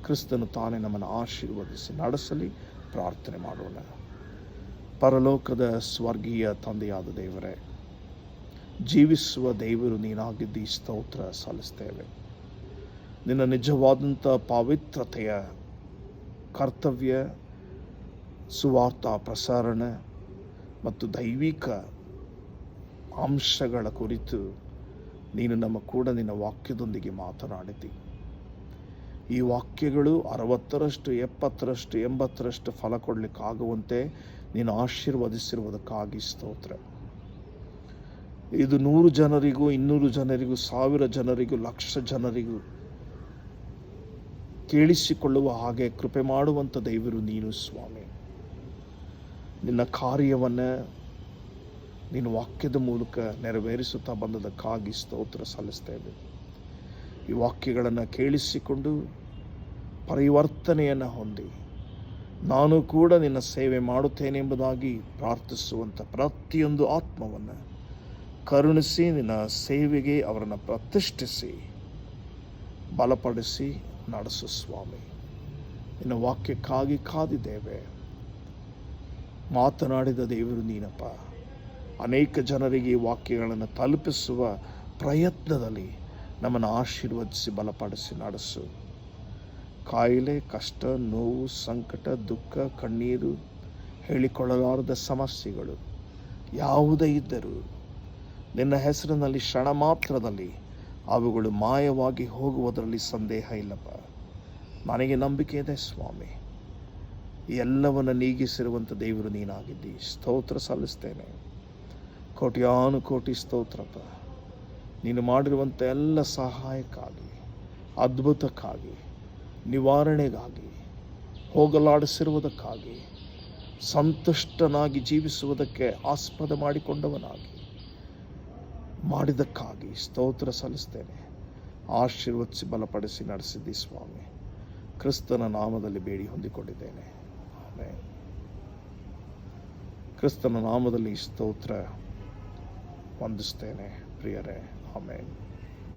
ಕ್ರಿಸ್ತನು ತಾನೇ ನಮ್ಮನ್ನು ಆಶೀರ್ವದಿಸಿ ನಡೆಸಲಿ. ಪ್ರಾರ್ಥನೆ ಮಾಡೋಣ. ಪರಲೋಕದ ಸ್ವರ್ಗೀಯ ತಂದೆಯಾದ ದೇವರೇ, ಜೀವಿಸುವ ದೇವರು ನೀನಾಗಿದ್ದಿ, ಸ್ತೋತ್ರ ಸಲ್ಲಿಸ್ತೇವೆ. ನಿನ್ನ ನಿಜವಾದಂಥ ಪವಿತ್ರತೆಯ ಕರ್ತವ್ಯ, ಸುವಾರ್ಥ ಪ್ರಸಾರಣ ಮತ್ತು ದೈವಿಕ ಅಂಶಗಳ ಕುರಿತು ನೀನು ನಮ್ಮ ಕೂಡ ನಿನ್ನ ವಾಕ್ಯದೊಂದಿಗೆ ಮಾತನಾಡಿದಿ. ಈ ವಾಕ್ಯಗಳು 60ರಷ್ಟು 70ರಷ್ಟು 80ರಷ್ಟು ಫಲ ಕೊಡಲಿಕ್ಕಾಗುವಂತೆ ನೀನು ಆಶೀರ್ವದಿಸಿರುವುದಕ್ಕಾಗಿ ಸ್ತೋತ್ರ. ಇದು 100 ಜನರಿಗೂ 200 ಜನರಿಗೂ 1000 ಜನರಿಗೂ 1,00,000 ಜನರಿಗೂ ಕೇಳಿಸಿಕೊಳ್ಳುವ ಹಾಗೆ ಕೃಪೆ ಮಾಡುವಂಥ ದೇವರು ನೀನು ಸ್ವಾಮಿ. ನಿನ್ನ ಕಾರ್ಯವನ್ನು ನೀನು ವಾಕ್ಯದ ಮೂಲಕ ನೆರವೇರಿಸುತ್ತಾ ಬಂದದಕ್ಕಾಗಿ ಸ್ತೋತ್ರ ಸಲ್ಲಿಸ್ತೇವೆ. ಈ ವಾಕ್ಯಗಳನ್ನು ಕೇಳಿಸಿಕೊಂಡು ಪರಿವರ್ತನೆಯನ್ನು ಹೊಂದಿ ನಾನು ಕೂಡ ನಿನ್ನ ಸೇವೆ ಮಾಡುತ್ತೇನೆ ಎಂಬುದಾಗಿ ಪ್ರಾರ್ಥಿಸುವಂಥ ಪ್ರತಿಯೊಂದು ಆತ್ಮವನ್ನು ಕರುಣಿಸಿ ನಿನ್ನ ಸೇವೆಗೆ ಅವರನ್ನು ಪ್ರತಿಷ್ಠಿಸಿ ಬಲಪಡಿಸಿ ನಡೆಸು ಸ್ವಾಮಿ. ನಿನ್ನ ವಾಕ್ಯಕ್ಕಾಗಿ ಕಾದಿದ್ದೇವೆ. ಮಾತನಾಡಿದ ದೇವರು ನೀನಪ್ಪ. ಅನೇಕ ಜನರಿಗೆ ಈ ವಾಕ್ಯಗಳನ್ನು ತಲುಪಿಸುವ ಪ್ರಯತ್ನದಲ್ಲಿ ನಮ್ಮನ್ನು ಆಶೀರ್ವದಿಸಿ ಬಲಪಡಿಸಿ ನಡೆಸು. ಕಾಯಿಲೆ, ಕಷ್ಟ, ನೋವು, ಸಂಕಟ, ದುಃಖ, ಕಣ್ಣೀರು, ಹೇಳಿಕೊಳ್ಳಲಾರದ ಸಮಸ್ಯೆಗಳು ಯಾವುದೇ ಇದ್ದರೂ ನಿನ್ನ ಹೆಸರಿನಲ್ಲಿ ಕ್ಷಣ ಮಾತ್ರದಲ್ಲಿ ಅವುಗಳು ಮಾಯವಾಗಿ ಹೋಗುವುದರಲ್ಲಿ ಸಂದೇಹ ಇಲ್ಲಪ್ಪ. ನನಗೆ ನಂಬಿಕೆ ಇದೆ ಸ್ವಾಮಿ. ಎಲ್ಲವನ್ನು ನೀಗಿಸಿರುವಂಥ ದೇವರು ನೀನಾಗಿದ್ದಿ. ಸ್ತೋತ್ರ ಸಲ್ಲಿಸ್ತೇನೆ. ಕೋಟ್ಯಾನುಕೋಟಿ ಸ್ತೋತ್ರಪ್ಪ. ನೀನು ಮಾಡಿರುವಂಥ ಎಲ್ಲ ಸಹಾಯಕ್ಕಾಗಿ, ಅದ್ಭುತಕ್ಕಾಗಿ, ನಿವಾರಣೆಗಾಗಿ, ಹೋಗಲಾಡಿಸಿರುವುದಕ್ಕಾಗಿ, ಸಂತುಷ್ಟನಾಗಿ ಜೀವಿಸುವುದಕ್ಕೆ ಆಸ್ಪದ ಮಾಡಿಕೊಂಡವನಾಗಿ ಮಾಡಿದ್ದಕ್ಕಾಗಿ ಸ್ತೋತ್ರ ಸಲ್ಲಿಸ್ತೇನೆ. ಆಶೀರ್ವದಿಸಿ ಬಲಪಡಿಸಿ ನಡೆಸಿದ್ದಿ ಸ್ವಾಮಿ. ಕ್ರಿಸ್ತನ ನಾಮದಲ್ಲಿ ಬೇಡಿ ಹೊಂದಿಕೊಂಡಿದ್ದೇನೆ. ಆಮೆನ್. ಕ್ರಿಸ್ತನ ನಾಮದಲ್ಲಿ ಸ್ತೋತ್ರ ವಂದಿಸ್ತೇನೆ ಪ್ರಿಯರೇ. ಆಮೆನ್.